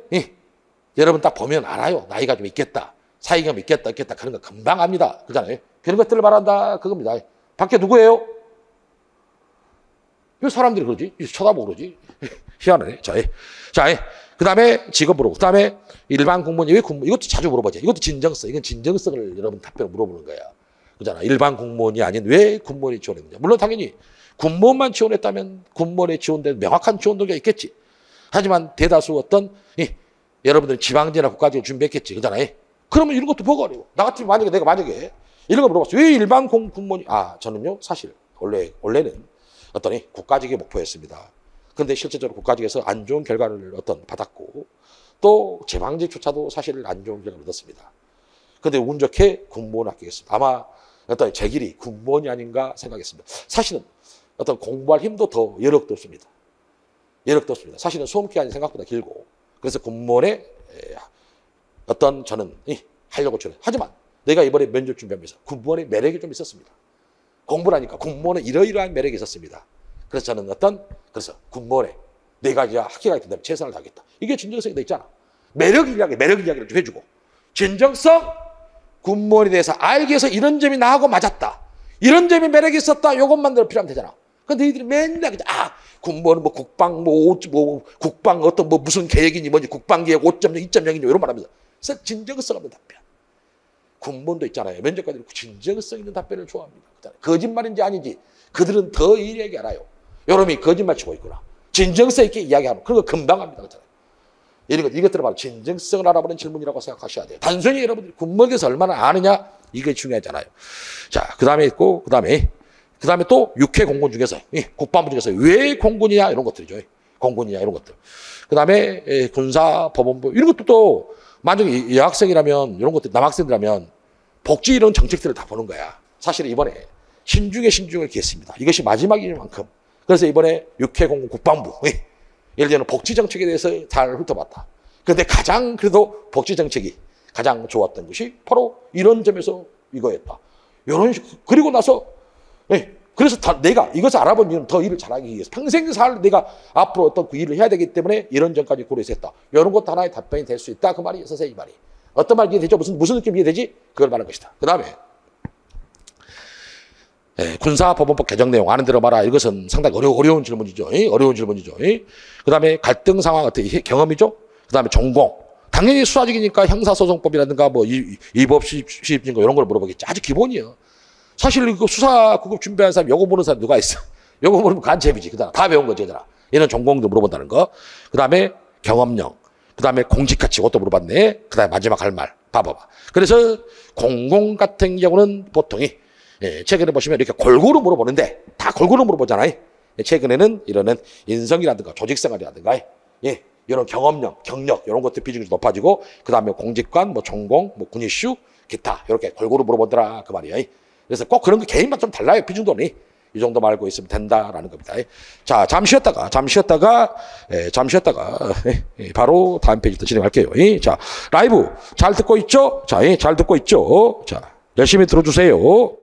여러분 딱 보면 알아요. 나이가 좀 있겠다. 사회경험 있겠다 없겠다 그런 거 금방 압니다. 그잖아요. 그런 것들을 말한다 그겁니다. 밖에 누구예요? 왜 사람들이 그러지? 쳐다보고 그러지? 희한하네. 자, 그 다음에 직업으로. 그 다음에 일반 공무원이 왜 공무원? 이것도 자주 물어보죠. 이것도 진정성. 이건 진정성을 여러분 답변을 물어보는 거야. 그잖아. 일반 공무원이 아닌 왜 공무원이 지원했느냐. 물론 당연히 군무원만 지원했다면 군무원에 지원된 명확한 지원 동기가 있겠지. 하지만 대다수 어떤 여러분들이 지방제나 국가직을 준비했겠지. 그잖아요. 그러면 이런 것도 보고 어려워. 나 같으면 내가 만약에 이런 거 물어봤어. 왜 일반 공무원이 저는요 사실 원래는 어떤 국가직의 목표였습니다. 그런데 실제적으로 국가직에서 안 좋은 결과를 받았고 또 지방직조차도 사실 안 좋은 결과를 얻었습니다. 근데 운 좋게 군무원 합격했습니다. 아마 어떤 제 길이 군무원이 아닌가 생각했습니다. 사실은 어떤 공부할 힘도 더 여력도 없습니다. 여력도 없습니다. 사실은 수험 기간이 생각보다 길고 그래서 군무원에 어떤 저는 하려고 저는 하지만 내가 이번에 면접 준비하면서 군무원의 매력이 좀 있었습니다. 공부를 하니까 군무원은 이러이러한 매력이 있었습니다. 그래서 저는 그래서 군무원에 내가 이제 합격하게 된다면 최선을 다하겠다. 이게 진정성이 돼 있잖아. 매력 이야기를 좀 해주고 진정성 군무원에 대해서 알기 위해서 이런 점이 나하고 맞았다. 이런 점이 매력이 있었다. 이것만 더 필요하면 되잖아. 근데 너희들이 맨날 군무원은 뭐 국방 국방 어떤 뭐 무슨 계획이니 뭐니 국방 계획 5.0 2.0이니 이런 말하면서 진정성 없는 답변. 군무원도 있잖아요. 면접관들이 진정성 있는 답변을 좋아합니다. 거짓말인지 아닌지 그들은 더 일하게 알아요. 요놈이 거짓말 치고 있구나. 진정성 있게 이야기하면 그런 거 금방 합니다. 이것들은 바로 진정성을 알아보는 질문이라고 생각하셔야 돼요. 단순히 여러분들이 군무원에 대해서 얼마나 아느냐 이게 중요하잖아요. 자, 그 다음에 또 육해 공군 중에서 국방부 중에서 왜 공군이냐 이런 것들이죠. 공군이냐 이런 것들. 그 다음에 군사 법원부 이런 것도 또 만약에 여학생이라면 이런 것들 남학생이라면 복지 이런 정책들을 다 보는 거야. 사실 이번에 신중을 기했습니다. 이것이 마지막인 만큼. 그래서 이번에 육해 공군 국방부 예를 들면 복지 정책에 대해서 잘 훑어봤다. 그런데 가장 그래도 복지 정책이 가장 좋았던 것이 바로 이런 점에서 이거였다. 그리고 나서 그래서 내가 이것을 알아본 이유는 더 일을 잘하기 위해서 평생 내가 앞으로 어떤 그 일을 해야 되기 때문에 이런 점까지 고려해서 했다. 이런 것도 하나의 답변이 될 수 있다. 그 말이 선생님 말이. 어떤 말이 이해되죠? 무슨 느낌이 이해되지? 그걸 말하는 것이다. 그 다음에 군사법원법 개정 내용 아는 대로 말아. 이것은 상당히 어려운 질문이죠. 어려운 질문이죠. 그 다음에 갈등 상황 어떻게 경험이죠? 그 다음에 전공. 당연히 수사직이니까 형사소송법이라든가 뭐 위법 시입증거 이런 걸 물어보겠지. 아주 기본이에요. 사실 이거 수사 구급 준비하는 사람 요거 보는 사람 누가 있어? 요거 모르면 간첩이지. 그다음 다 배운 거지, 얘들아. 얘는 전공도 물어본다는 거. 그 다음에 경험령. 그 다음에 공직가치. 그것도 물어봤네. 그 다음에 마지막 할 말. 봐봐봐. 그래서 공공 같은 경우는 보통 최근에 보시면 이렇게 골고루 물어보는데 다 골고루 물어보잖아요. 최근에는 이런 인성이라든가 조직생활이라든가 이런 경험력, 경력 이런 것들 비중이 높아지고 그 다음에 공직관, 뭐 전공, 뭐 군이슈, 기타 이렇게 골고루 물어보더라 그 말이에요. 그래서 꼭 그런 거 개인마다 좀 달라요. 비중도는 이 정도만 알고 있으면 된다라는 겁니다. 자, 잠시 쉬었다가 바로 다음 페이지부터 진행할게요. 자, 라이브 잘 듣고 있죠? 자, 잘 듣고 있죠? 자, 열심히 들어주세요.